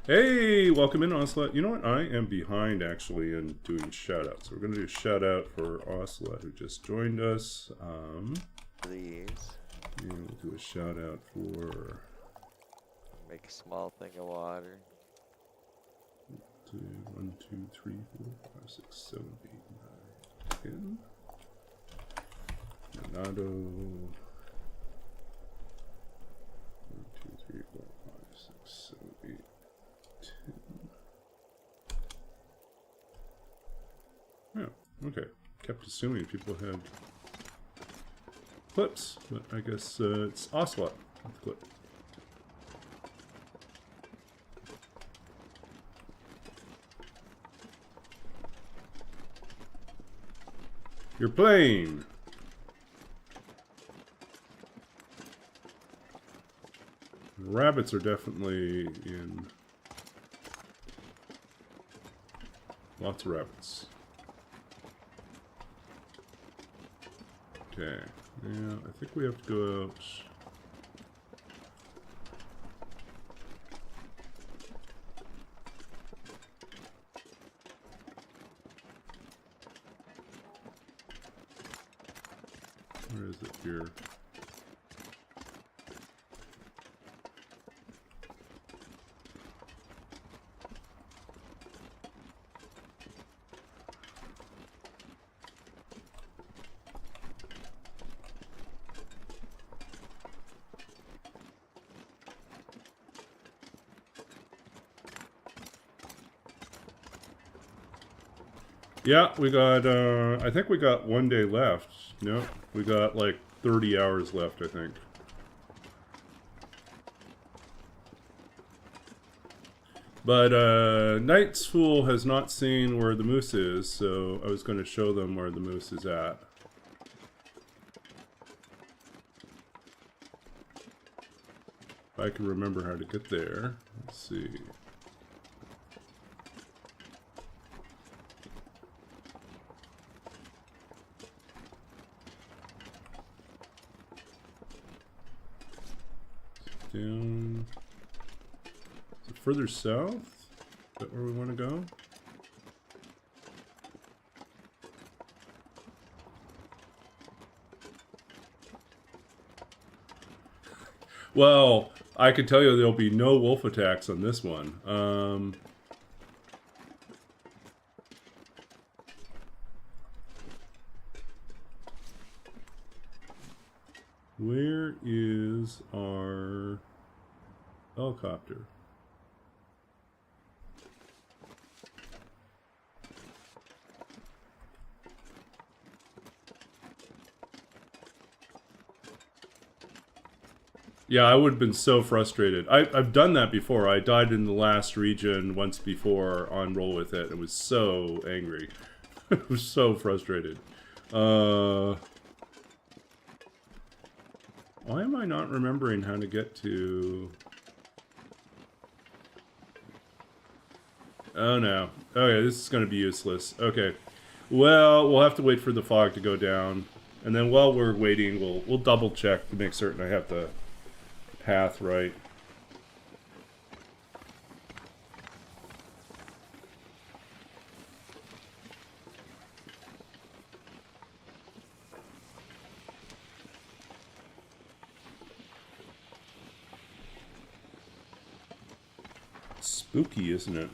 Hey, welcome in, Ocelot. You know what? I am behind, actually, in doing shout-outs. So we're going to do a shout-out for Ocelot, who just joined us. Please. And we'll do a shout-out for... Make a small thing of water. 1, 2, 3, 4, 5, 6, 7, 8, 9, 10. Renato. 1, 2, 3, 4, 5, 6, 7, 8, 10. Oh, okay. Kept assuming people had clips, but I guess it's Ocelot with clip. You're playing. Rabbits are definitely in. Lots of rabbits. Okay. Yeah, I think we have to go out. Where is it here? Yeah, we got, I think we got 1 day left. No, we got like 30 hours left, I think. But, Knight's Fool has not seen where the moose is, so I was going to show them where the moose is at. If I can remember how to get there. Let's see. Down. Is it further south? Is that where we want to go? Well, I can tell you there'll be no wolf attacks on this one. Where is our helicopter? Yeah, I would have been so frustrated. I've done that before. I died in the last region once before on Roll With It. It was so angry. I was so frustrated. Why am I not remembering how to get to... Oh no. Okay, this is going to be useless. Okay. Well, we'll have to wait for the fog to go down. And then while we're waiting, we'll double check to make certain I have the path right. spooky, isn't it?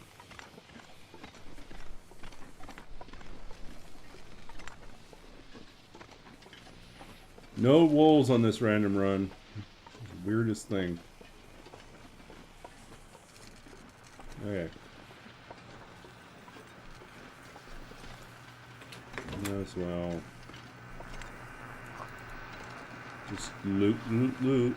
No wolves on this random run. Weirdest thing. Okay. As well. Just loot, loot, loot.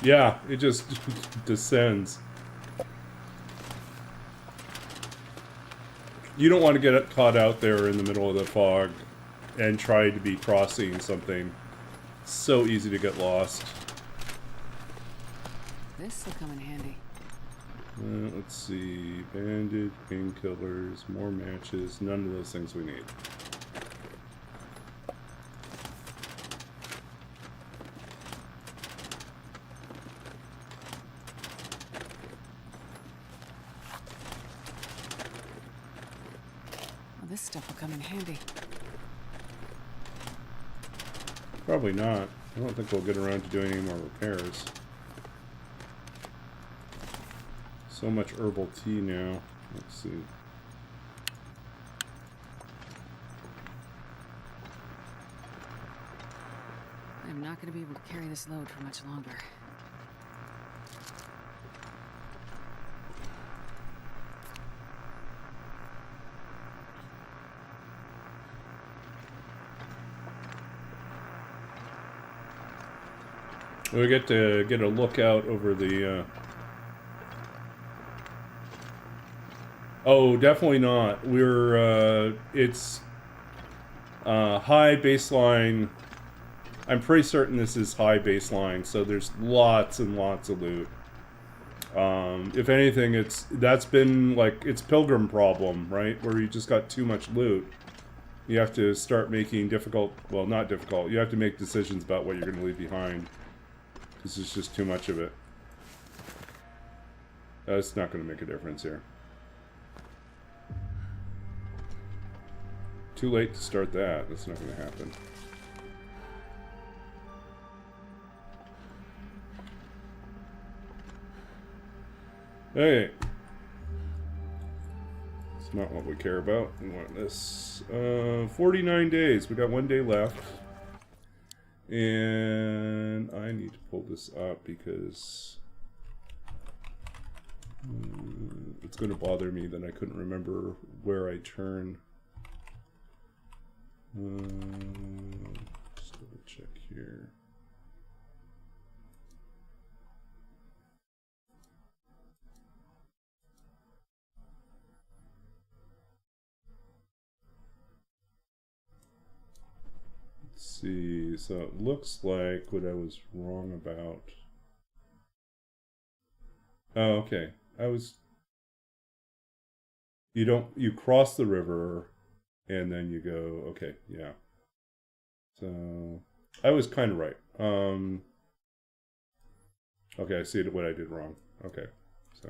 Yeah, it just descends. You don't want to get caught out there in the middle of the fog and try to be crossing something. So easy to get lost. This will come in handy. Let's see. Bandage, painkillers, more matches. None of those things we need. This stuff will come in handy. Probably not. I don't think we'll get around to doing any more repairs. So much herbal tea now. Let's see. I'm not going to be able to carry this load for much longer. We get to get a look out over the, Oh, definitely not. We're, it's, high baseline. I'm pretty certain this is high baseline, so there's lots and lots of loot. If anything, that's been, like, it's Pilgrim problem, right? Where you just got too much loot. You have to start making difficult, well, not difficult, you have to make decisions about what you're going to leave behind. This is just too much of it. That's not going to make a difference here. Too late to start that. That's not going to happen. Hey! It's not what we care about. We want this. 49 days. We got 1 day left. And I need to pull this up because it's going to bother me that I couldn't remember where I turn. Just double check here. See, so it looks like what I was wrong about. Oh, okay. You cross the river and then you go, okay, yeah. So, I was kind of right. Okay, I see what I did wrong. Okay, so.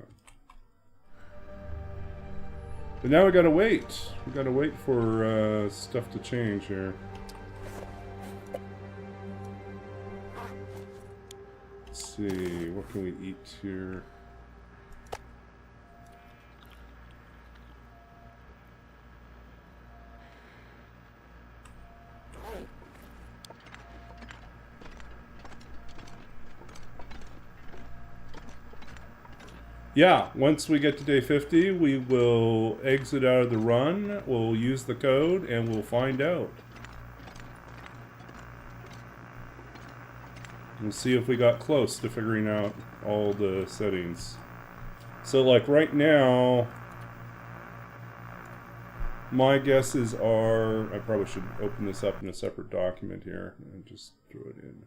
But now we gotta wait. We gotta wait for stuff to change here. Let's see, what can we eat here? Yeah, once we get to day 50, we will exit out of the run, we'll use the code, and we'll find out. We'll see if we got close to figuring out all the settings. So, like, right now, my guesses are... I probably should open this up in a separate document here and just throw it in.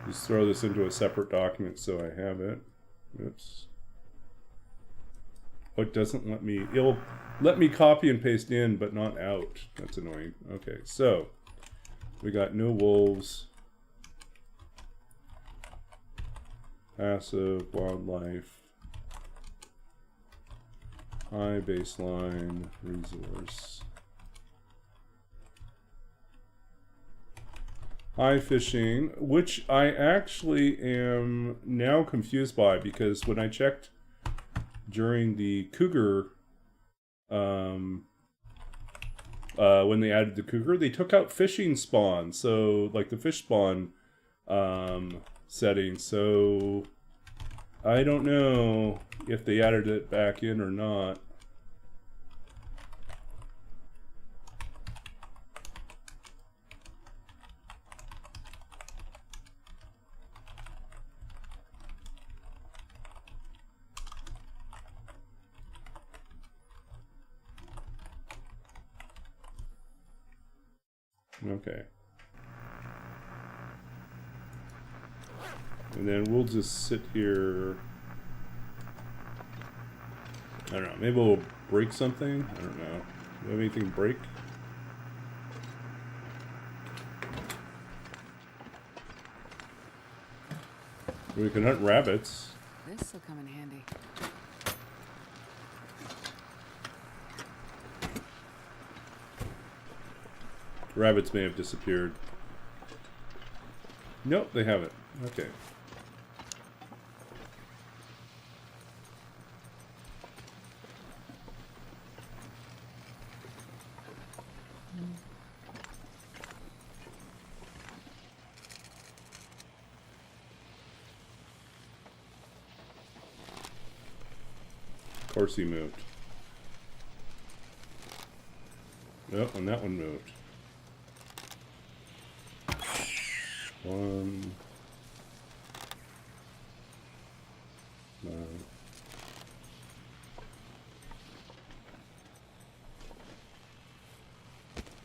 Just throw this into a separate document so I have it. Oops. Oh, it doesn't let me... It'll let me copy and paste in, but not out. That's annoying. Okay, so... We got no wolves. Passive wildlife. High baseline resource. High fishing, which I actually am now confused by, because when I checked during the cougar, when they added the cougar, they took out fishing spawn, so like the fish spawn setting. So I don't know if they added it back in or not. Okay. And then we'll just sit here. I don't know. Maybe we'll break something. I don't know. Do you have anything to break? We can hunt rabbits. This will come in handy. Rabbits may have disappeared. Nope, they haven't. Okay. Of course he moved. Yep, and that one moved. One. No.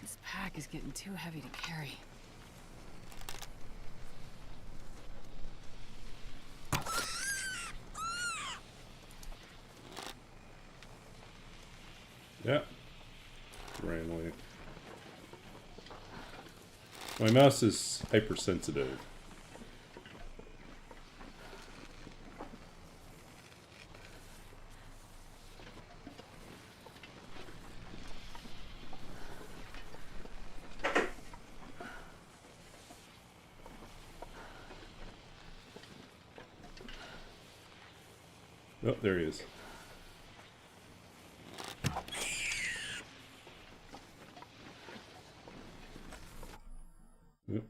This pack is getting too heavy to carry. Yeah. Ran away. My mouse is hypersensitive. Oh, there he is. Yep.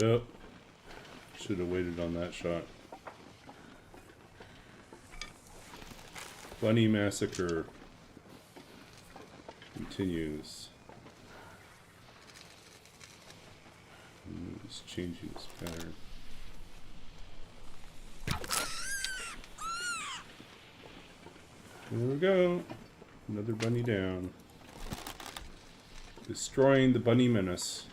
Yep. Should have waited on that shot. Bunny massacre continues. Just changing this pattern. There we go. Another bunny down. Destroying the bunny menace.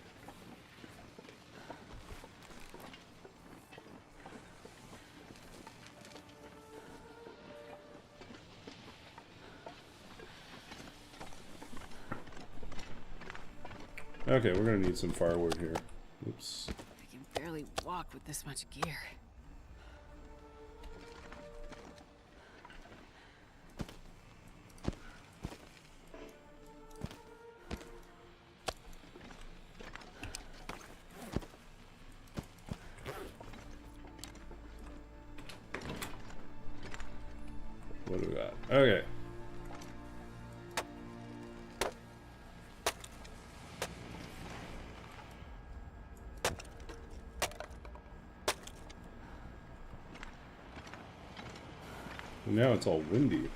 Okay, we're gonna need some firewood here. Oops. I can barely walk with this much gear. What do we got? Okay. Now it's all windy.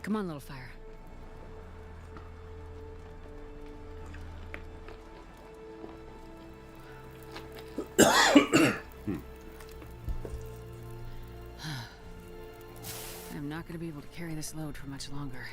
Come on, little fire. I'm not gonna be able to carry this load for much longer.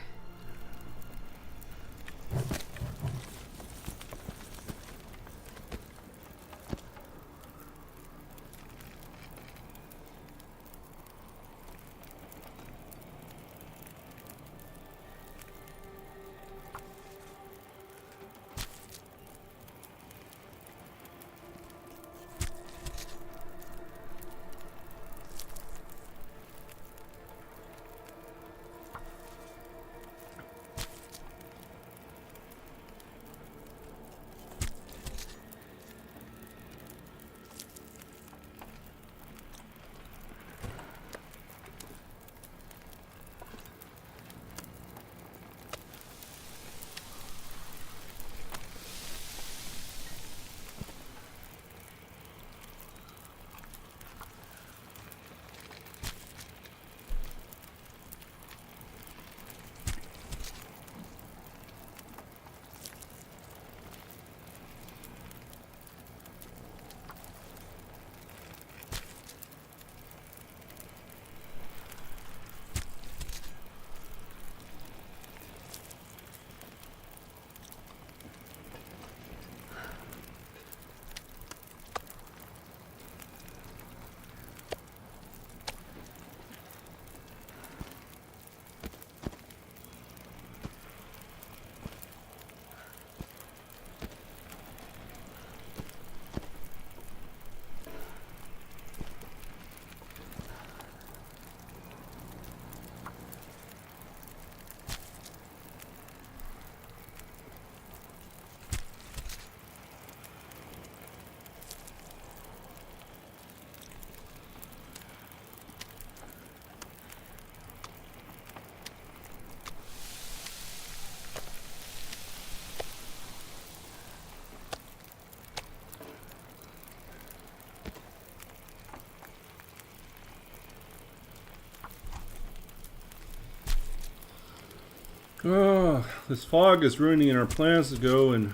Oh, this fog is ruining our plans to go and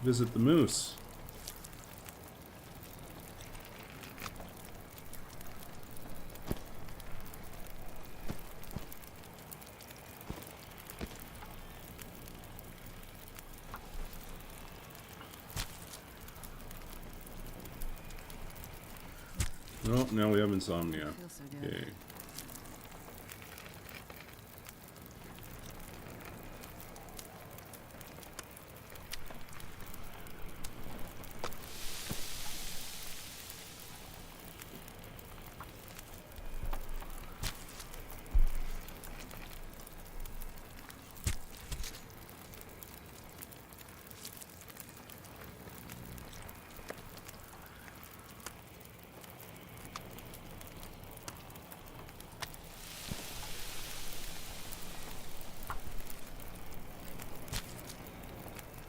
visit the moose. Oh, now we have insomnia. I feel so good. Okay.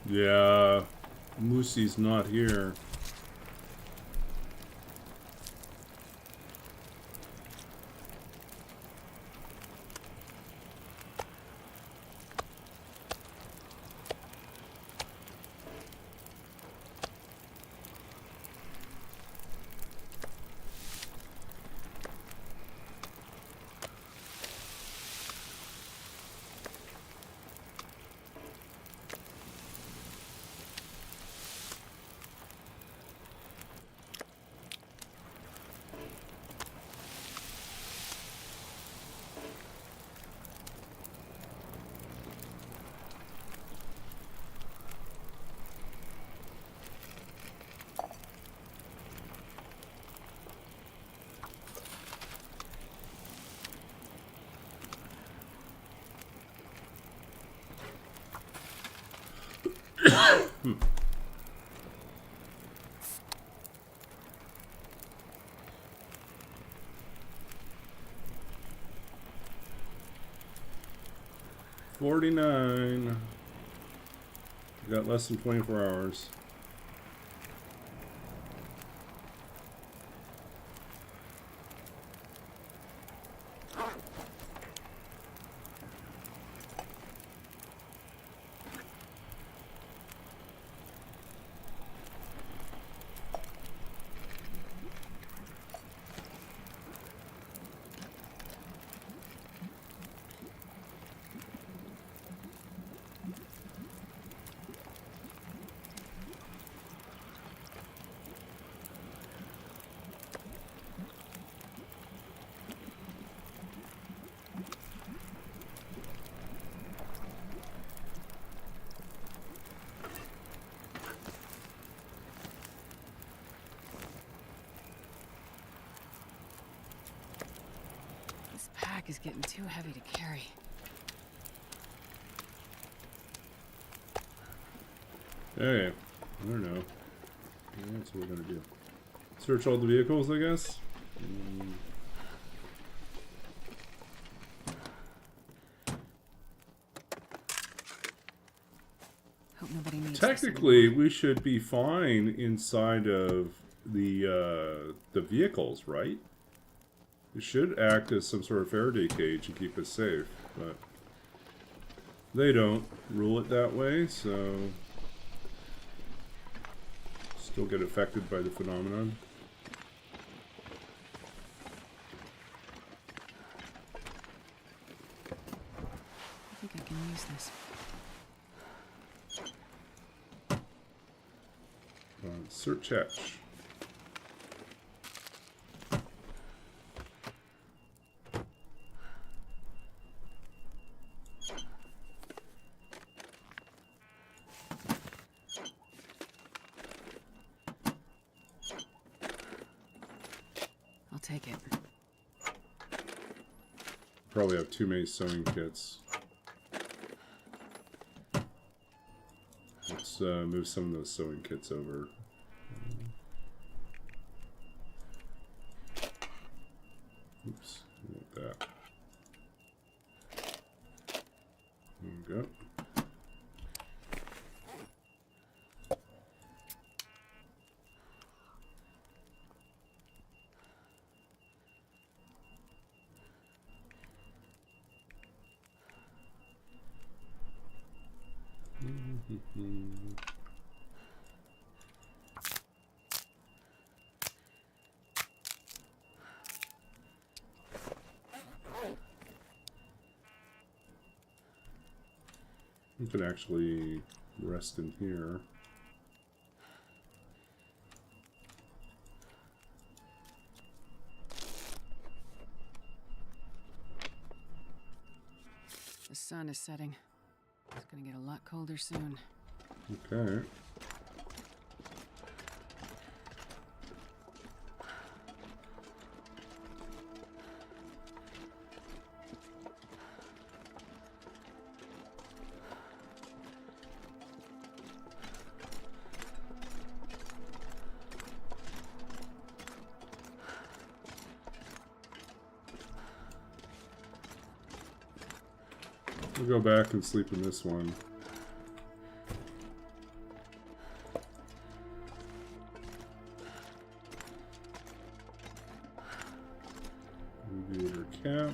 Yeah, Moosey's not here. Hmm. $49. We got less than 24 hours. pack is getting too heavy to carry. Hey, I don't know. Yeah, that's what we're gonna do. Search all the vehicles, I guess. Hope nobody needs Technically, this we should be fine inside of the vehicles, right? It should act as some sort of Faraday cage and keep us safe, but they don't rule it that way, so still get affected by the phenomenon. I think I can use this. Search hatch. I'll take it. Probably have too many sewing kits. Let's move some of those sewing kits over. Oops, like that. There we go. You can actually rest in here. The sun is setting. It's gonna get a lot colder soon. Okay. We'll go back and sleep in this one. Radiator cap.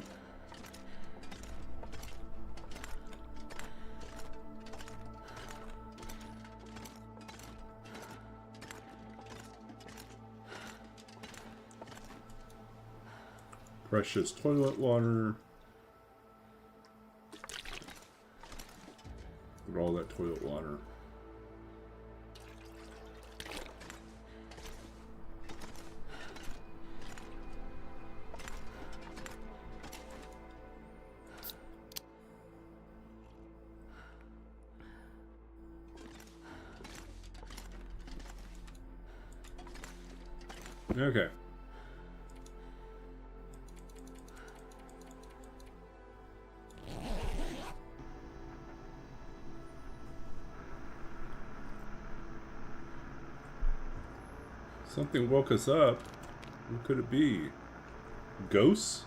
Precious toilet water. Look at all that toilet water. Okay. Something woke us up. What could it be? Ghosts?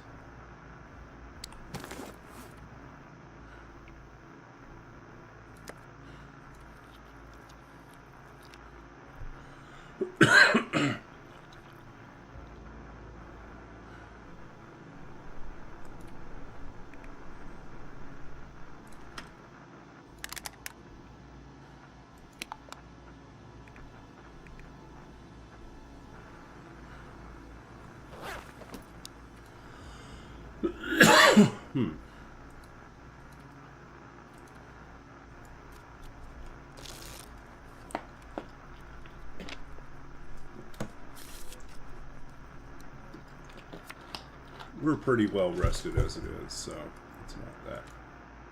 We're pretty well rested as it is, so it's not that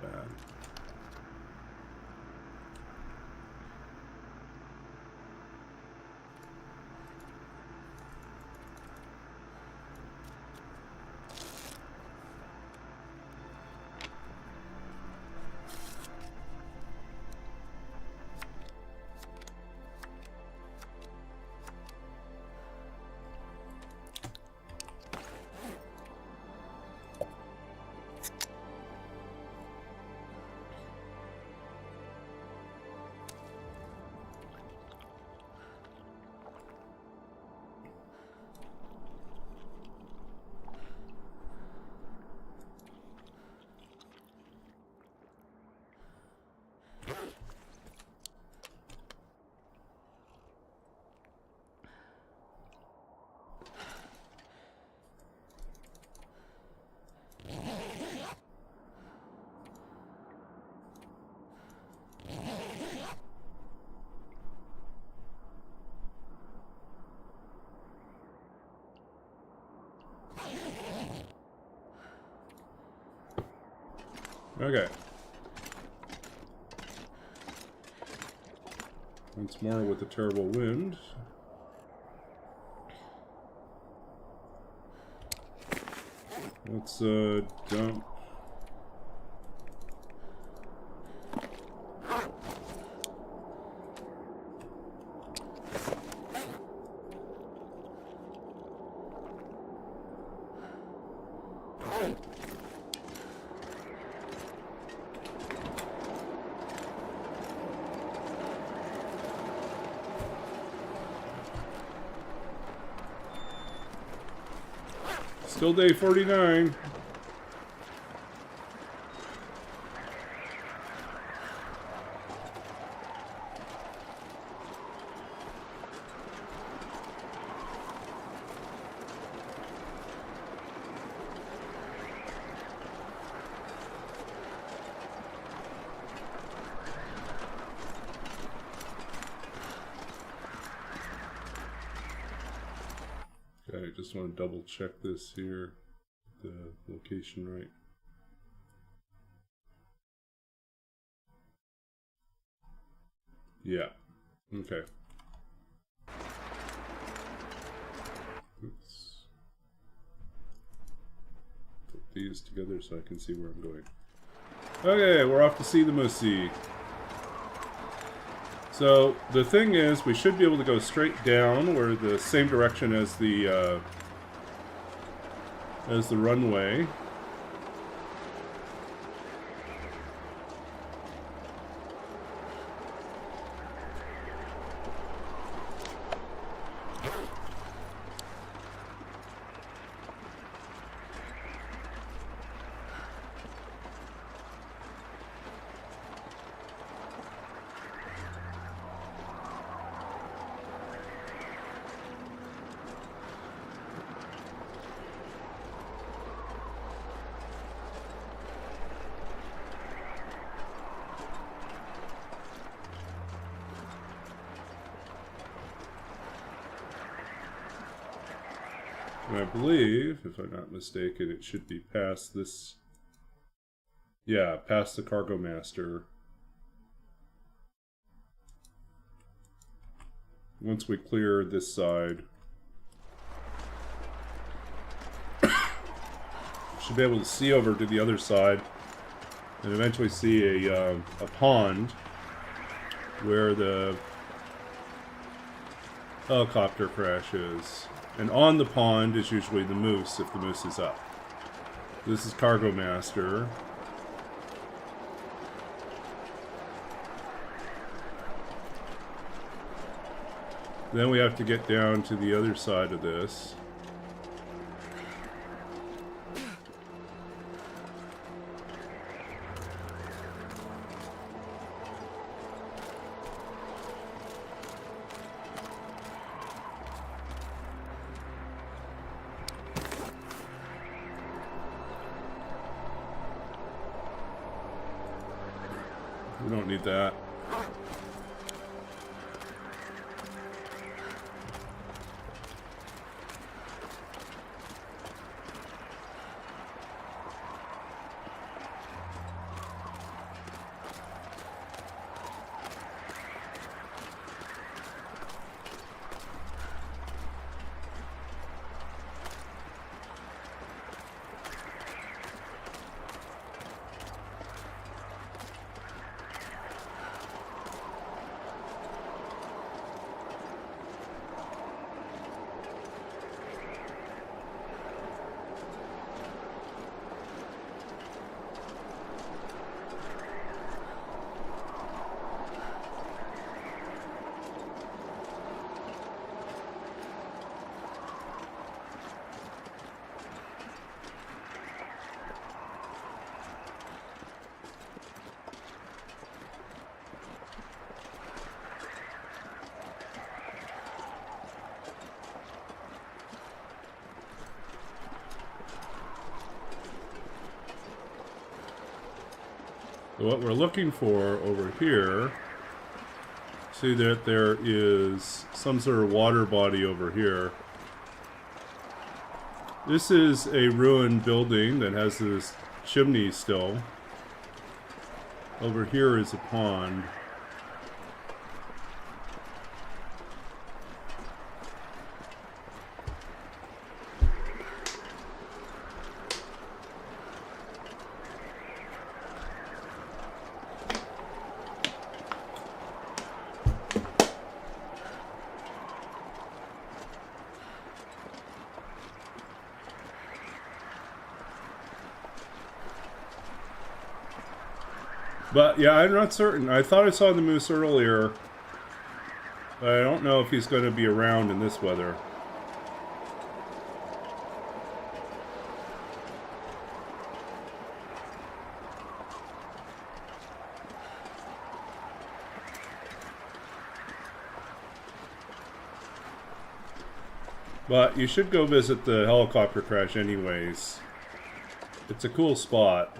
bad. Okay. Once more with the terrible wind. Let's dump. Still day 49. Okay, I just want to double check this here. The location right. Yeah. Okay. Oops. Put these together so I can see where I'm going. Okay, we're off to see the Musi. So the thing is, we should be able to go straight down, or the same direction as the runway. And I believe, if I'm not mistaken, it should be past this. Yeah, past the cargo master. Once we clear this side, should be able to see over to the other side and eventually see a pond where the helicopter crash is. And on the pond is usually the moose, if the moose is up. This is Cargo Master. Then we have to get down to the other side of this. We don't need that. So what we're looking for over here, see that there is some sort of water body over here. This is a ruined building that has this chimney still. Over here is a pond. But yeah, I'm not certain. I thought I saw the moose earlier, but I don't know if he's going to be around in this weather. But you should go visit the helicopter crash anyways. It's a cool spot.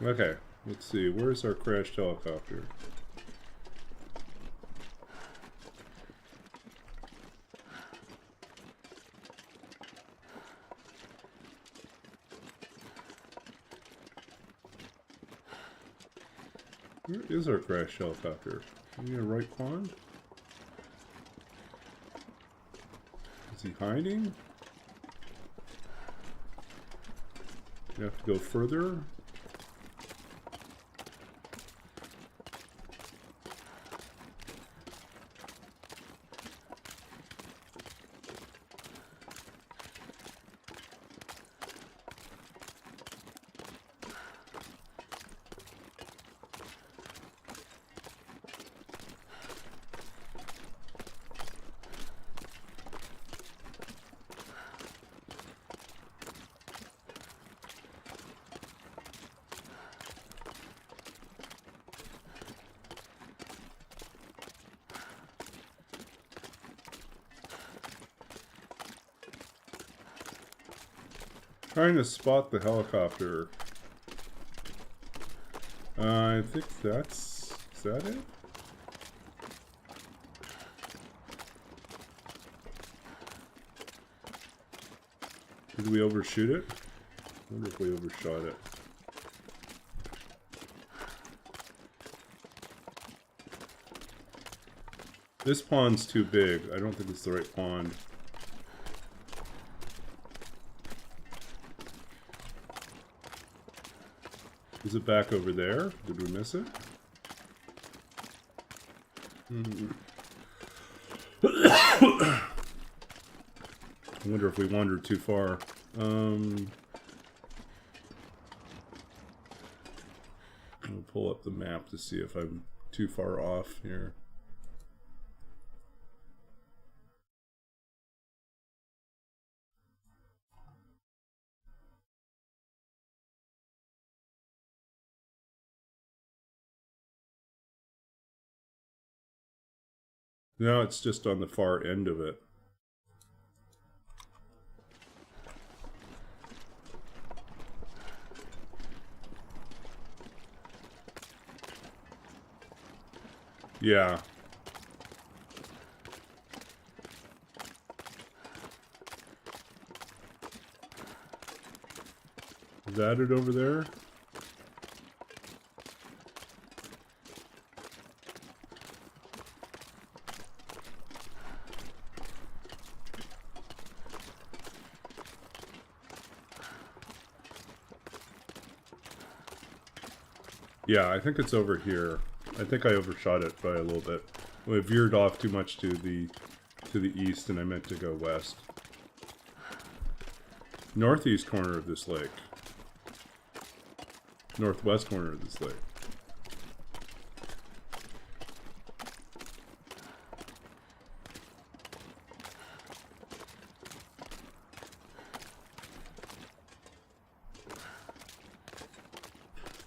Okay, let's see. Where's our crashed helicopter? Where is our crashed helicopter? In the right pond? Is he hiding? You have to go further. Trying to spot the helicopter. I think that's... Is that it? Did we overshoot it? I wonder if we overshot it. This pond's too big. I don't think it's the right pond. Is it back over there? Did we miss it? I wonder if we wandered too far. I'll pull up the map to see if I'm too far off here. No, it's just on the far end of it. Yeah. Is that it over there? Yeah, I think it's over here. I think I overshot it by a little bit. Well, it veered off too much to the east, and I meant to go west. Northeast corner of this lake. Northwest corner of this lake.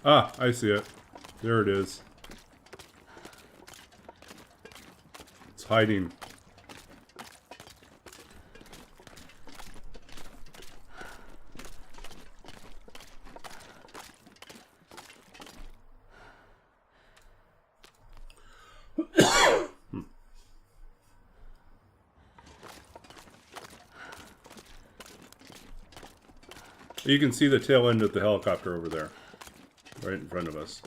Ah, I see it. There it is. It's hiding. You can see the tail end of the helicopter over there, right in front of us.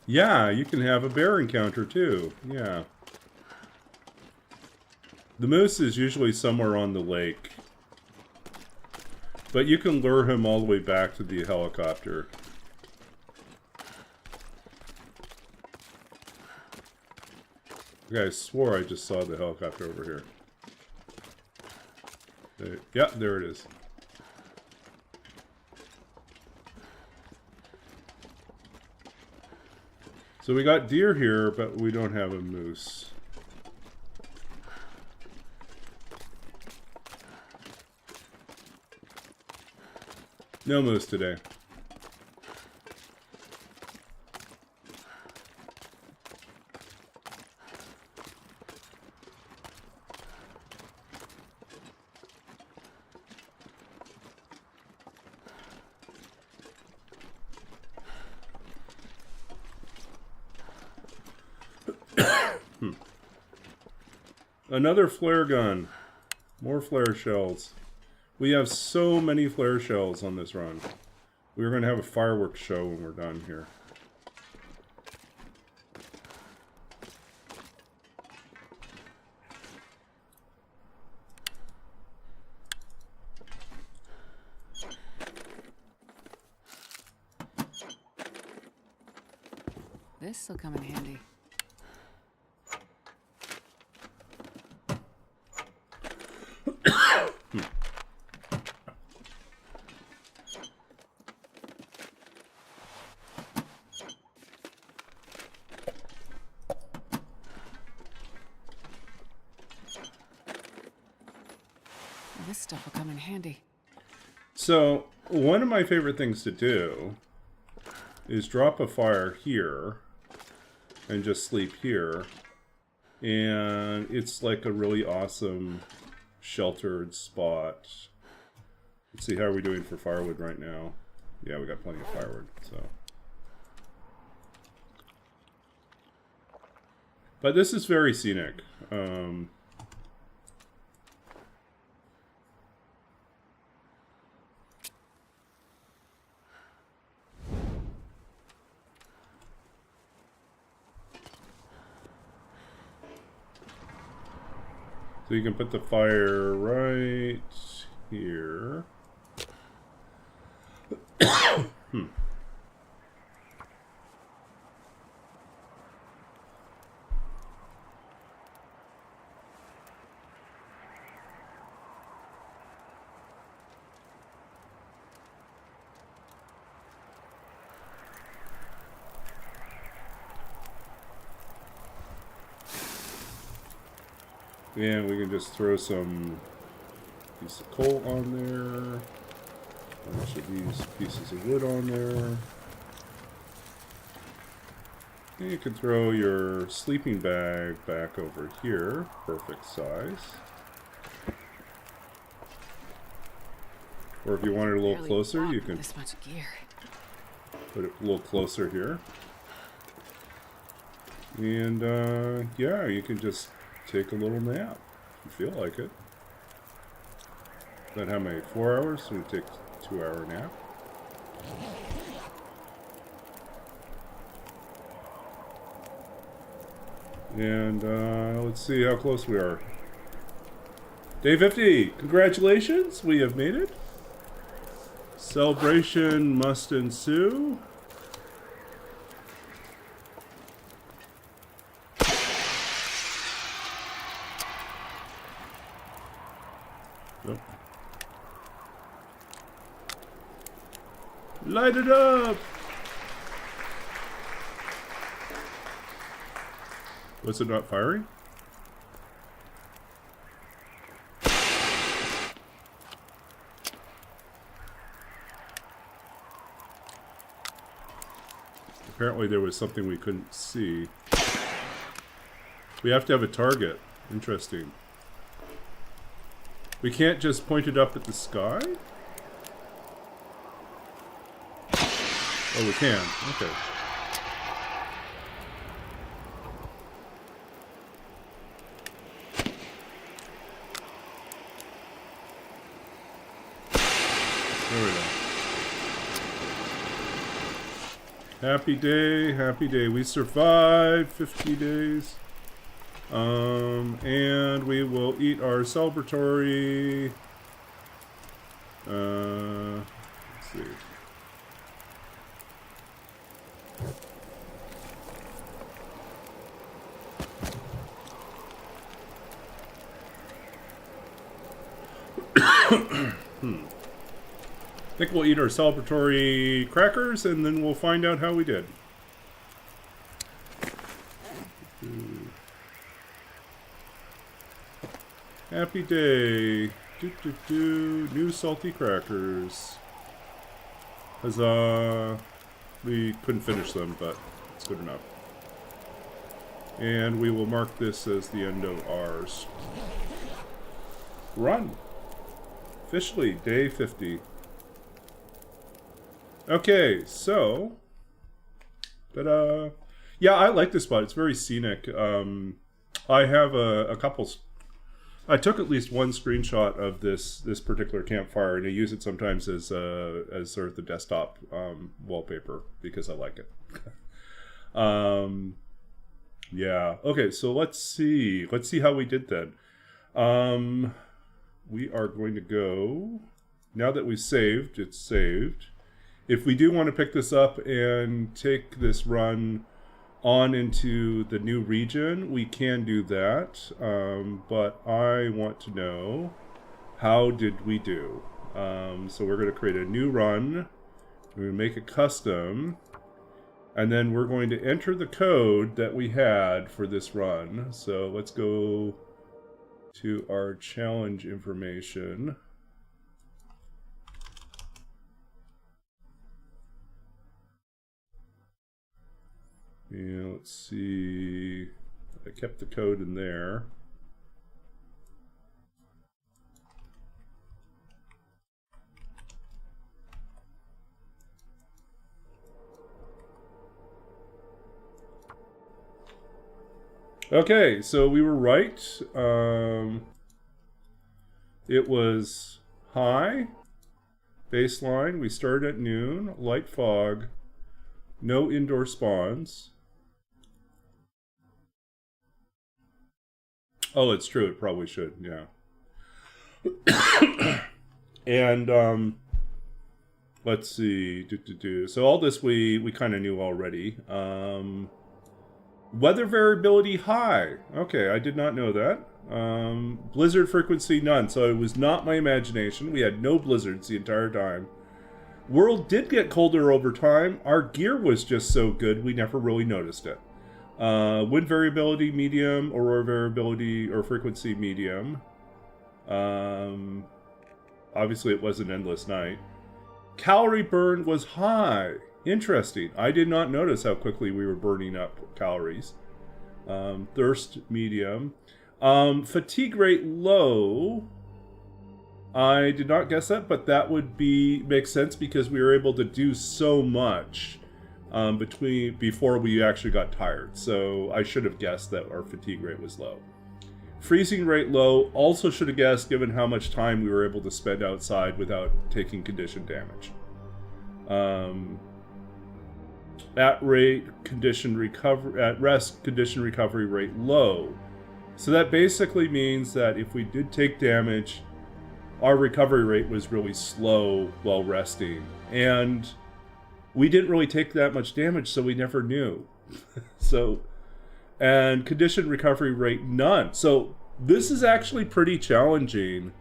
Yeah, you can have a bear encounter too. Yeah. The moose is usually somewhere on the lake. But you can lure him all the way back to the helicopter. Okay, I swore I just saw the helicopter over here. Yeah, there it is. So we got deer here, but we don't have a moose. No moose today. Another flare gun. More flare shells. We have so many flare shells on this run. We're going to have a fireworks show when we're done here. This'll come in handy. This stuff will come in handy. So, one of my favorite things to do is drop a fire here and just sleep here. And it's like a really awesome sheltered spot. Let's see, how are we doing for firewood right now? Yeah, we got plenty of firewood, so. But this is very scenic. So you can put the fire right here. And we can just throw some piece of coal on there. A bunch of these pieces of wood on there. And you can throw your sleeping bag back over here. Perfect size. Or if you want it a little closer, you can this much gear. put it a little closer here. And yeah, you can just take a little nap if you feel like it. About how many? 4 hours? So we take a 2-hour nap. And let's see how close we are. Day 50! Congratulations! We have made it. Celebration must ensue. Light it up! Was it not firing? Apparently there was something we couldn't see. We have to have a target. Interesting. We can't just point it up at the sky? Oh, we can. Okay. There we go. Happy day, happy day. We survived 50 days. And we will eat our celebratory. Let's see. I think we'll eat our celebratory crackers and then we'll find out how we did. Happy day. New salty crackers. Huzzah. We couldn't finish them, but it's good enough. And we will mark this as the end of ours. Run. Officially, day 50. Okay, so... Ta-da! Yeah, I like this spot. It's very scenic. I have a couple... I took at least one screenshot of this particular campfire, and I use it sometimes as sort of the desktop wallpaper because I like it. Yeah. Okay. So let's see how we did then. We are going to go now that we've saved. It's saved. If we do want to pick this up and take this run on into the new region, we can do that, but I want to know how did we do. So we're going to create a new run, we're going to make a custom, and then we're going to enter the code that we had for this run. So let's go to our challenge information. Yeah, let's see. I kept the code in there. Okay, so we were right. It was high, baseline. We started at noon, light fog, no indoor spawns. Oh, it's true. It probably should, yeah. And let's see. So all this we kind of knew already. Weather variability high. Okay, I did not know that. Blizzard frequency none. So it was not my imagination. We had no blizzards the entire time. World did get colder over time. Our gear was just so good we never really noticed it. Wind variability medium, aurora variability or frequency medium. Obviously it was an endless night. Calorie burn was high. Interesting. I did not notice how quickly we were burning up calories. Thirst medium. Fatigue rate low. I did not guess that, but that would make sense because we were able to do so much before we actually got tired. So I should have guessed that our fatigue rate was low. Freezing rate low. Also should have guessed given how much time we were able to spend outside without taking condition damage. At rest condition recovery rate low. So that basically means that if we did take damage, our recovery rate was really slow while resting. And we didn't really take that much damage, so we never knew. And condition recovery rate none. So this is actually pretty challenging.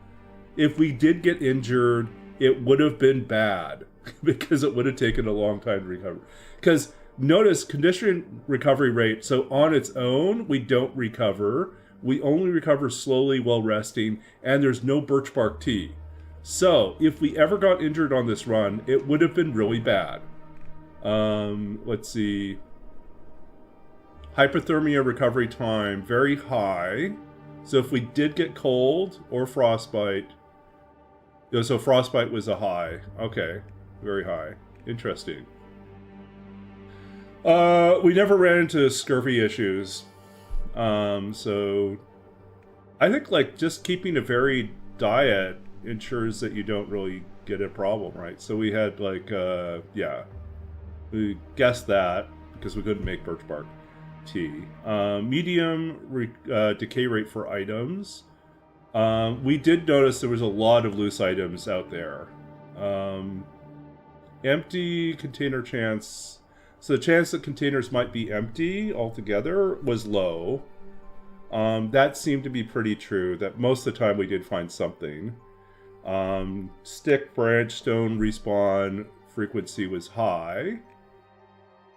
If we did get injured, it would have been bad because it would have taken a long time to recover. Because notice condition recovery rate, so on its own, we don't recover. We only recover slowly while resting, and there's no birch bark tea. So if we ever got injured on this run, it would have been really bad. Let's see. Hypothermia recovery time, very high. So if we did get cold or frostbite... So frostbite was a high. Okay, very high. Interesting. We never ran into scurvy issues. So I think like just keeping a varied diet ensures that you don't really get a problem, right? So we had like, yeah, we guessed that because we couldn't make birch bark tea. Medium decay rate for items. We did notice there was a lot of loose items out there. Empty container chance. So the chance that containers might be empty altogether was low. That seemed to be pretty true, that most of the time we did find something. Stick, branch, stone, respawn frequency was high.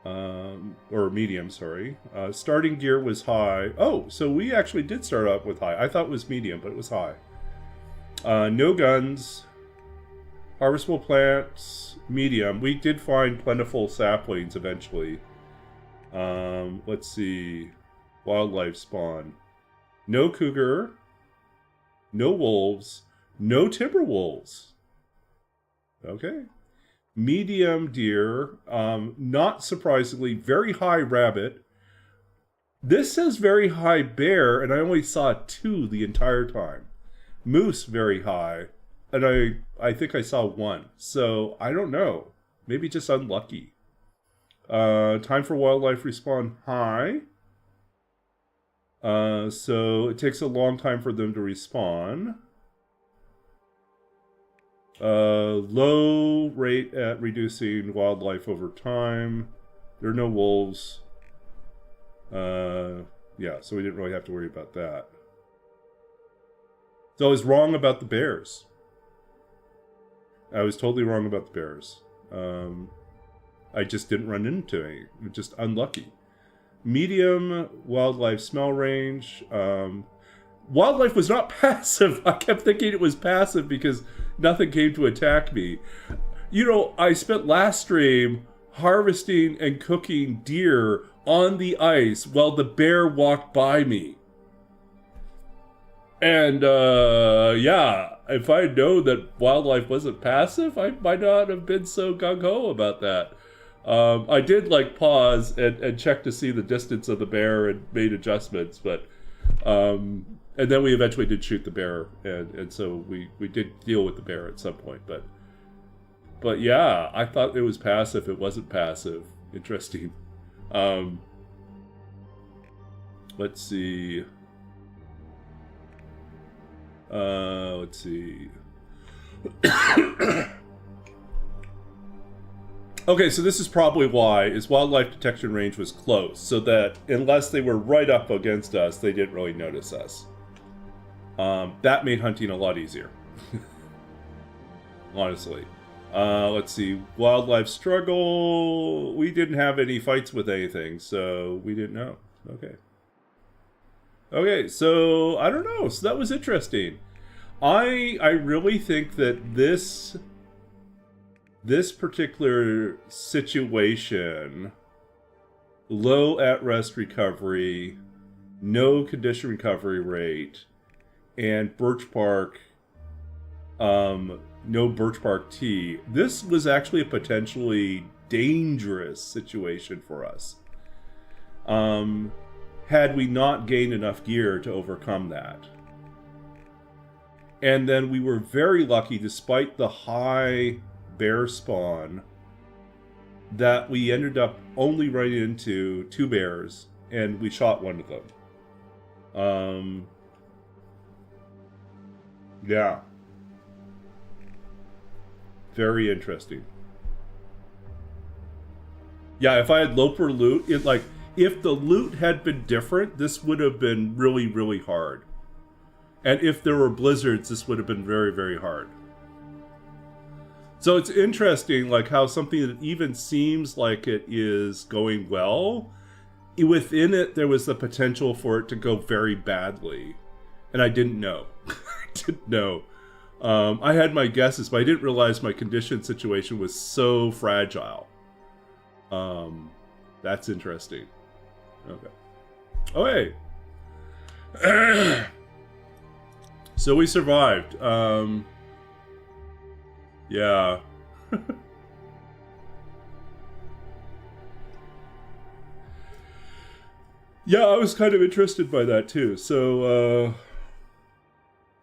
Or medium, sorry. Starting gear was high. Oh, so we actually did start up with high. I thought it was medium, but it was high. No guns. Harvestable plants, medium. We did find plentiful saplings eventually. Let's see. Wildlife spawn. No cougar. No wolves. No timber wolves. Okay. Medium deer. Not surprisingly, very high rabbit. This says very high bear, and I only saw 2 the entire time. Moose, very high. And I think I saw 1. So, I don't know. Maybe just unlucky. Time for wildlife respawn, high. So, it takes a long time for them to respawn. Low rate at reducing wildlife over time. There are no wolves. Yeah, so we didn't really have to worry about that. So I was wrong about the bears. I was totally wrong about the bears. I just didn't run into any. Just unlucky. Medium wildlife smell range. Wildlife was not passive. I kept thinking it was passive because nothing came to attack me. You know, I spent last stream harvesting and cooking deer on the ice while the bear walked by me. And, yeah, if I had known that wildlife wasn't passive, I might not have been so gung-ho about that. I did, like, pause and check to see the distance of the bear and made adjustments, but, and then we eventually did shoot the bear, and so we did deal with the bear at some point, but yeah, I thought it was passive. It wasn't passive. Interesting. Let's see. Let's see. Okay, so this is probably why, is wildlife detection range was close, so that unless they were right up against us, they didn't really notice us. That made hunting a lot easier. Honestly. Let's see. Wildlife struggle. We didn't have any fights with anything, so we didn't know. Okay. Okay, so I don't know. So that was interesting. I really think that this particular situation, low at-rest recovery, no condition recovery rate, and birch bark, no birch bark tea, this was actually a potentially dangerous situation for us. Had we not gained enough gear to overcome that. And then we were very lucky, despite the high bear spawn, that we ended up only running into 2 bears, and we shot one of them. Yeah. Very interesting. Yeah, if I had Loper loot, if the loot had been different, this would have been really, really hard. And if there were blizzards, this would have been very, very hard. So it's interesting, like, how something that even seems like it is going well, within it there was the potential for it to go very badly. And I didn't know. I didn't know. I had my guesses, but I didn't realize my condition situation was so fragile. That's interesting. Okay. Oh, hey. So we survived. Yeah. Yeah, I was kind of interested by that too. So,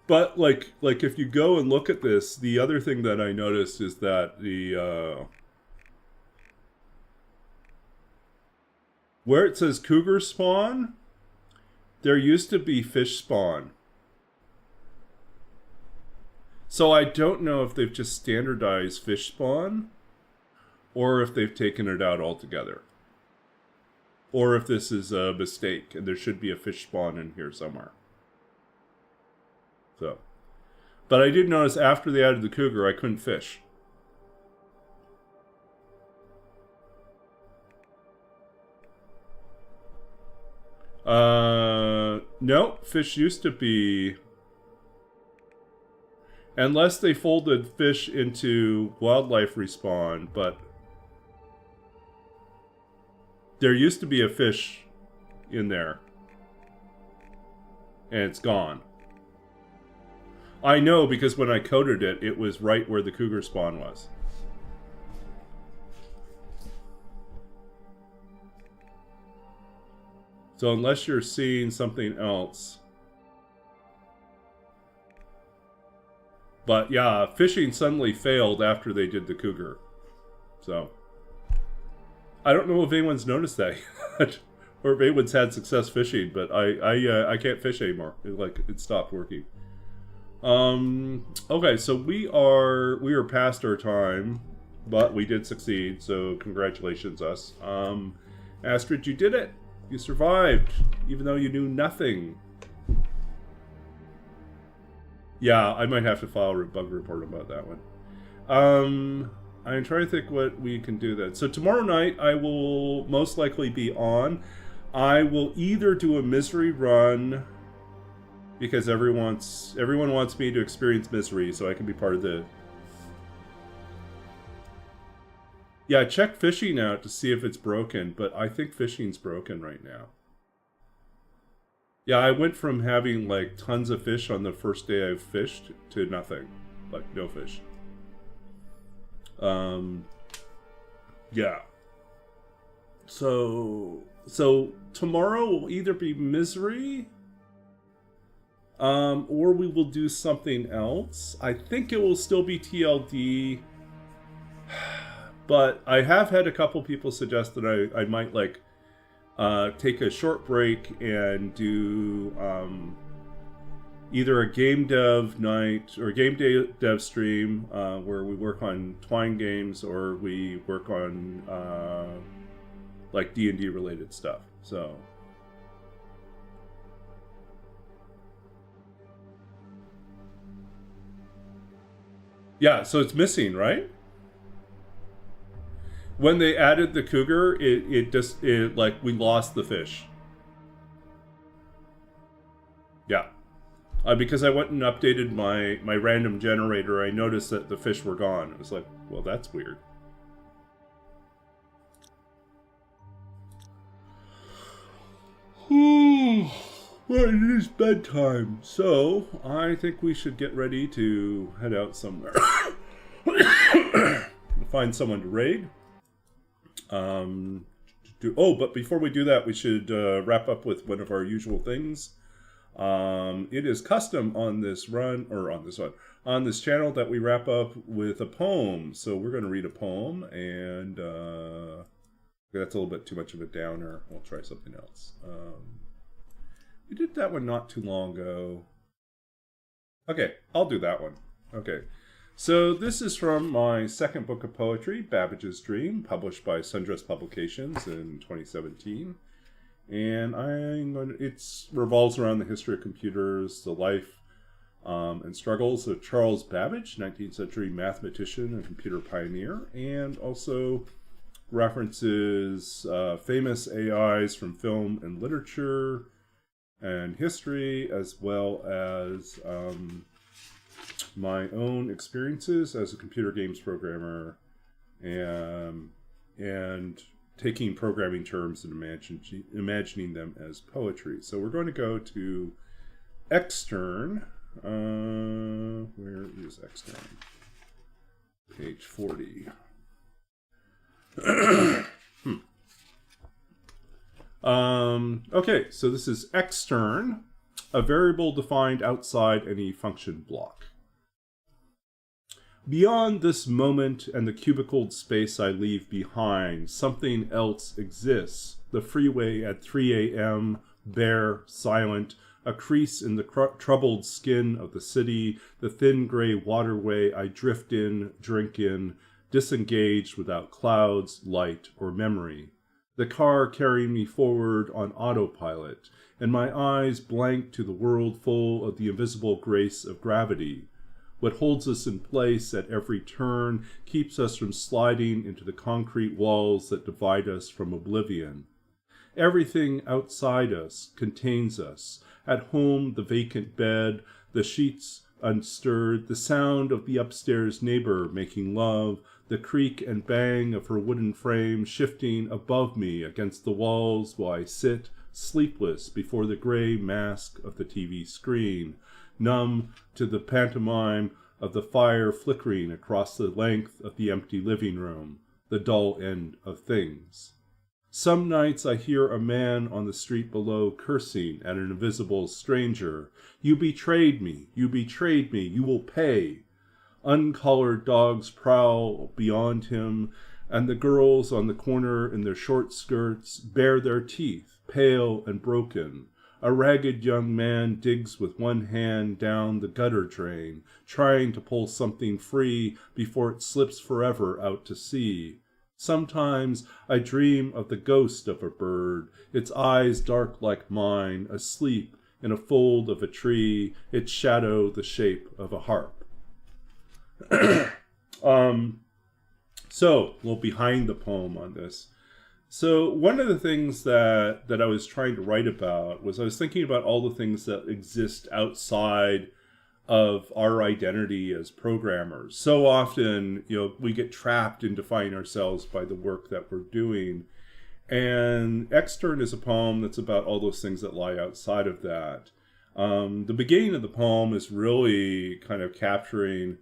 but like if you go and look at this, the other thing that I noticed is that the where it says cougar spawn, there used to be fish spawn. So I don't know if they've just standardized fish spawn, or if they've taken it out altogether. Or if this is a mistake, and there should be a fish spawn in here somewhere. So, but I did notice after they added the cougar, I couldn't fish. No, fish used to be... Unless they folded fish into wildlife respawn, but... There used to be a fish in there. And it's gone. I know because when I coded it, it was right where the cougar spawn was. So unless you're seeing something else... But yeah, fishing suddenly failed after they did the cougar. So... I don't know if anyone's noticed that yet, or if anyone's had success fishing, but I can't fish anymore. It stopped working. Okay, so we are past our time, but we did succeed, so congratulations us. Astrid, you did it. You survived, even though you knew nothing. Yeah, I might have to file a bug report about that one. I'm trying to think what we can do then. So tomorrow night I will most likely be on. I will either do a misery run because everyone wants me to experience misery, so I can be part of the... Yeah, check fishing out to see if it's broken, but I think fishing's broken right now. Yeah, I went from having like tons of fish on the first day I've fished to nothing. Like no fish. Yeah. So tomorrow will either be misery, or we will do something else. I think it will still be TLD, but I have had a couple people suggest that I might like take a short break and do either a game dev night or a game dev stream where we work on Twine games, or we work on like D&D related stuff. So yeah, so it's missing, right? When they added the cougar, it like we lost the fish. Yeah. Because I went and updated my random generator, I noticed that the fish were gone. It was like, well, that's weird. Well, it is bedtime, so I think we should get ready to head out somewhere. Find someone to raid. But before we do that, we should wrap up with one of our usual things. It is custom on this on this channel that we wrap up with a poem. So we're going to read a poem, and that's a little bit too much of a downer. We'll try something else. We did that one not too long ago. Okay, I'll do that one. Okay. So this is from my second book of poetry, Babbage's Dream, published by Sundress Publications in 2017. And it revolves around the history of computers, the life and struggles of Charles Babbage, 19th century mathematician and computer pioneer, and also references famous AIs from film and literature and history, as well as my own experiences as a computer games programmer, and taking programming terms and imagining them as poetry. So we're going to go to extern. Where is extern? Page 40. Okay, so this is extern, a variable defined outside any function block. Beyond this moment and the cubicled space I leave behind, something else exists. The freeway at 3 a.m., bare, silent, a crease in the troubled skin of the city, the thin gray waterway I drift in, drink in, disengaged without clouds, light, or memory. The car carrying me forward on autopilot, and my eyes blank to the world full of the invisible grace of gravity. What holds us in place at every turn keeps us from sliding into the concrete walls that divide us from oblivion. Everything outside us contains us. At home, the vacant bed, the sheets unstirred, the sound of the upstairs neighbor making love, the creak and bang of her wooden frame shifting above me against the walls while I sit, sleepless, before the gray mask of the TV screen, numb to the pantomime of the fire flickering across the length of the empty living room, the dull end of things. Some nights I hear a man on the street below cursing at an invisible stranger. You betrayed me, you will pay. Uncollared dogs prowl beyond him, and the girls on the corner in their short skirts bare their teeth, pale and broken. A ragged young man digs with one hand down the gutter drain, trying to pull something free before it slips forever out to sea. Sometimes I dream of the ghost of a bird, its eyes dark like mine, asleep in a fold of a tree, its shadow the shape of a harp. So, well, behind the poem on this. So one of the things that I was trying to write about was I was thinking about all the things that exist outside of our identity as programmers. So often, we get trapped in defining ourselves by the work that we're doing. And Extern is a poem that's about all those things that lie outside of that. The beginning of the poem is really kind of capturing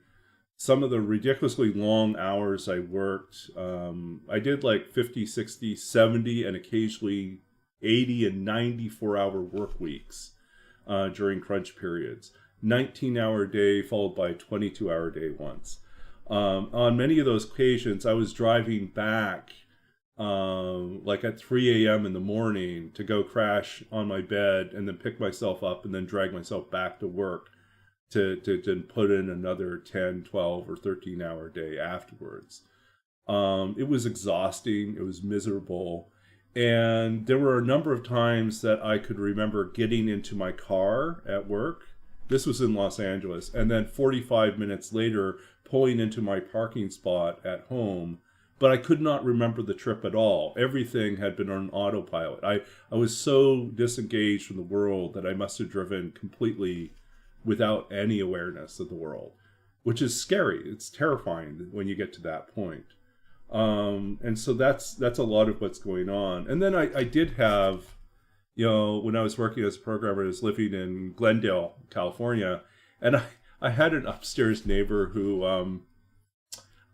some of the ridiculously long hours I worked. I did like 50, 60, 70, and occasionally 80 and 94-hour work weeks during crunch periods. 19-hour day followed by a 22-hour day once. On many of those occasions, I was driving back like at 3 a.m. in the morning to go crash on my bed and then pick myself up and then drag myself back to work to put in another 10, 12, or 13-hour day afterwards. It was exhausting. It was miserable. And there were a number of times that I could remember getting into my car at work. This was in Los Angeles. And then 45 minutes later, pulling into my parking spot at home. But I could not remember the trip at all. Everything had been on autopilot. I was so disengaged from the world that I must have driven completely without any awareness of the world, which is scary. It's terrifying when you get to that point. And so that's a lot of what's going on. And then I did have, when I was working as a programmer, I was living in Glendale, California, and I had an upstairs neighbor who,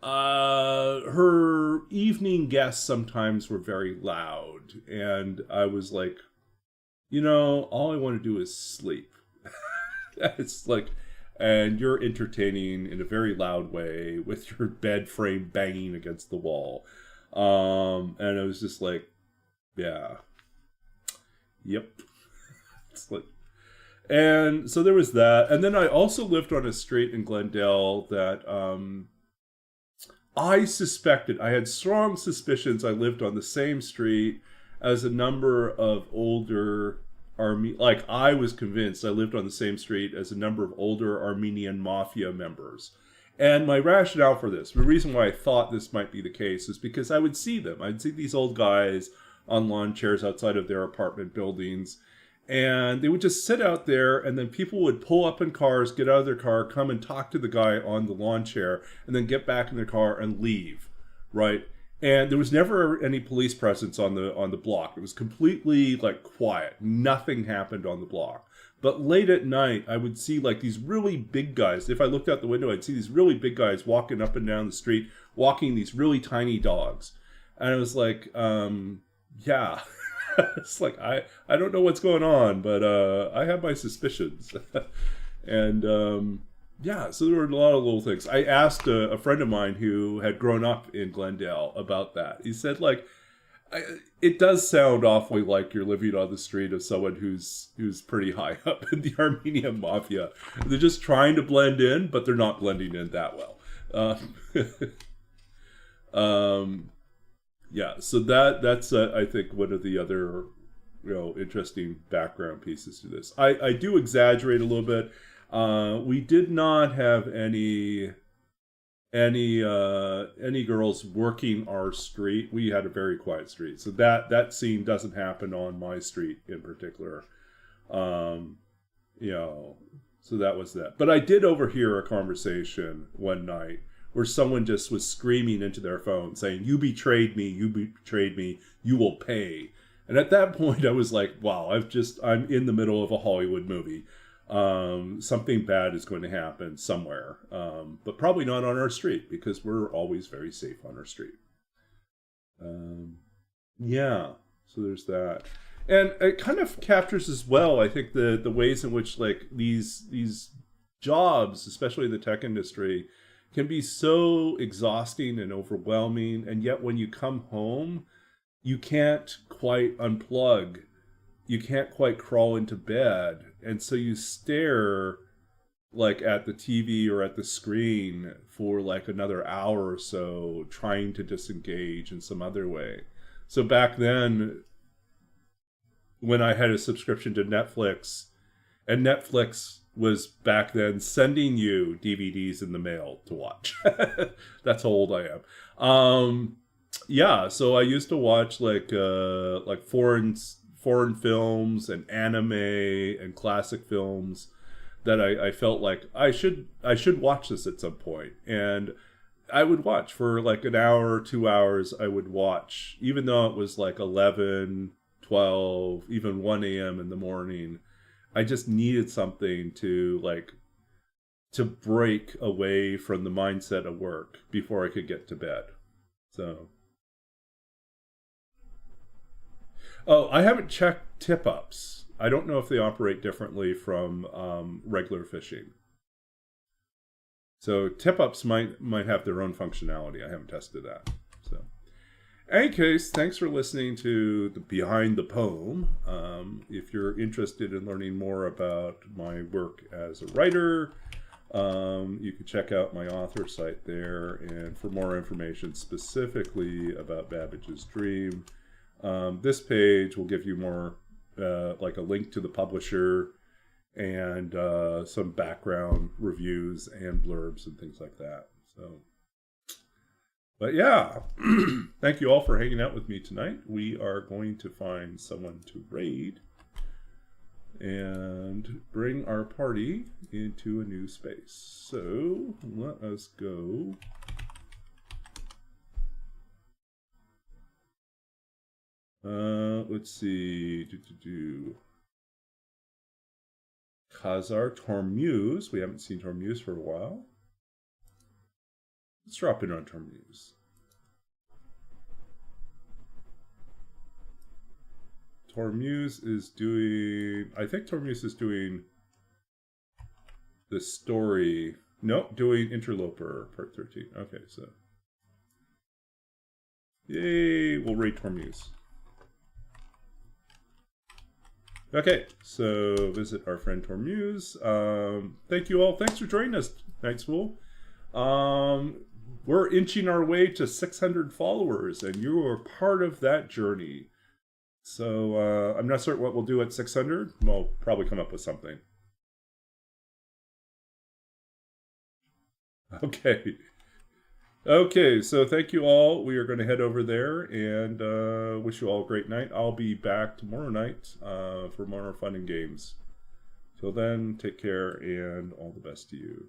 her evening guests sometimes were very loud. And I was like, all I want to do is sleep. It's like, and you're entertaining in a very loud way with your bed frame banging against the wall. And I was just like, yeah. Yep. It's like, and so there was that. And then I also lived on a street in Glendale that I had strong suspicions I lived on the same street as a number of older I was convinced I lived on the same street as a number of older Armenian mafia members. And my rationale for this, the reason why I thought this might be the case, is because I would see them. I'd see these old guys on lawn chairs outside of their apartment buildings, and they would just sit out there, and then people would pull up in cars, get out of their car, come and talk to the guy on the lawn chair, and then get back in their car and leave, right? And there was never any police presence on the block. It was completely like quiet. Nothing happened on the block. But late at night, I would see like these really big guys. If I looked out the window, I'd see these really big guys walking up and down the street, walking these really tiny dogs. And I was like, yeah. It's like, I don't know what's going on, but I have my suspicions. And yeah, so there were a lot of little things. I asked a friend of mine who had grown up in Glendale about that. He said, like, it does sound awfully like you're living on the street of someone who's pretty high up in the Armenian mafia. They're just trying to blend in, but they're not blending in that well. Yeah, so that's I think one of the other interesting background pieces to this. I do exaggerate a little bit. We did not have any girls working our street. We had a very quiet street, so that scene doesn't happen on my street in particular. So that was that. But I did overhear a conversation one night where someone just was screaming into their phone saying, "You betrayed me, you betrayed me, you will pay." And at that point I was like, wow, I'm in the middle of a Hollywood movie. Something bad is going to happen somewhere, but probably not on our street, because we're always very safe on our street. Yeah, so there's that. And it kind of captures as well, I think, the ways in which like these jobs, especially in the tech industry, can be so exhausting and overwhelming, and yet when you come home, you can't quite unplug. You can't quite crawl into bed, and so you stare like at the TV or at the screen for like another hour or so, trying to disengage in some other way. So back then, when I had a subscription to Netflix, and Netflix was back then sending you DVDs in the mail to watch. That's how old I am. Yeah, so I used to watch like foreign films and anime and classic films that I felt like I should watch this at some point. And I would watch for like an hour, 2 hours. I would watch, even though it was like 11, 12, even 1 a.m. in the morning. I just needed something to break away from the mindset of work before I could get to bed. So, oh, I haven't checked tip-ups. I don't know if they operate differently from regular fishing. So tip-ups might have their own functionality. I haven't tested that. So, in any case, thanks for listening to the Behind the Poem. If you're interested in learning more about my work as a writer, you can check out my author site there. And for more information specifically about Babbage's Dream, this page will give you more, like a link to the publisher and some background reviews and blurbs and things like that. So, but yeah, thank you all for hanging out with me tonight. We are going to find someone to raid and bring our party into a new space. So let us go. Let's see. Khazar Tormuse. We haven't seen Tormuse for a while. Let's drop in on Tormuse. Tormuse is doing... I think Tormuse is doing the story... Nope, doing Interloper, Part 13. Okay, so... Yay, we'll raid Tormuse. Okay, so visit our friend Tormuse. Thank you all. Thanks for joining us, Night School. We're inching our way to 600 followers, and you are part of that journey. So I'm not certain what we'll do at 600. We'll probably come up with something. Okay. Okay, so thank you all. We are going to head over there and wish you all a great night. I'll be back tomorrow night for more fun and games. Till then, take care and all the best to you.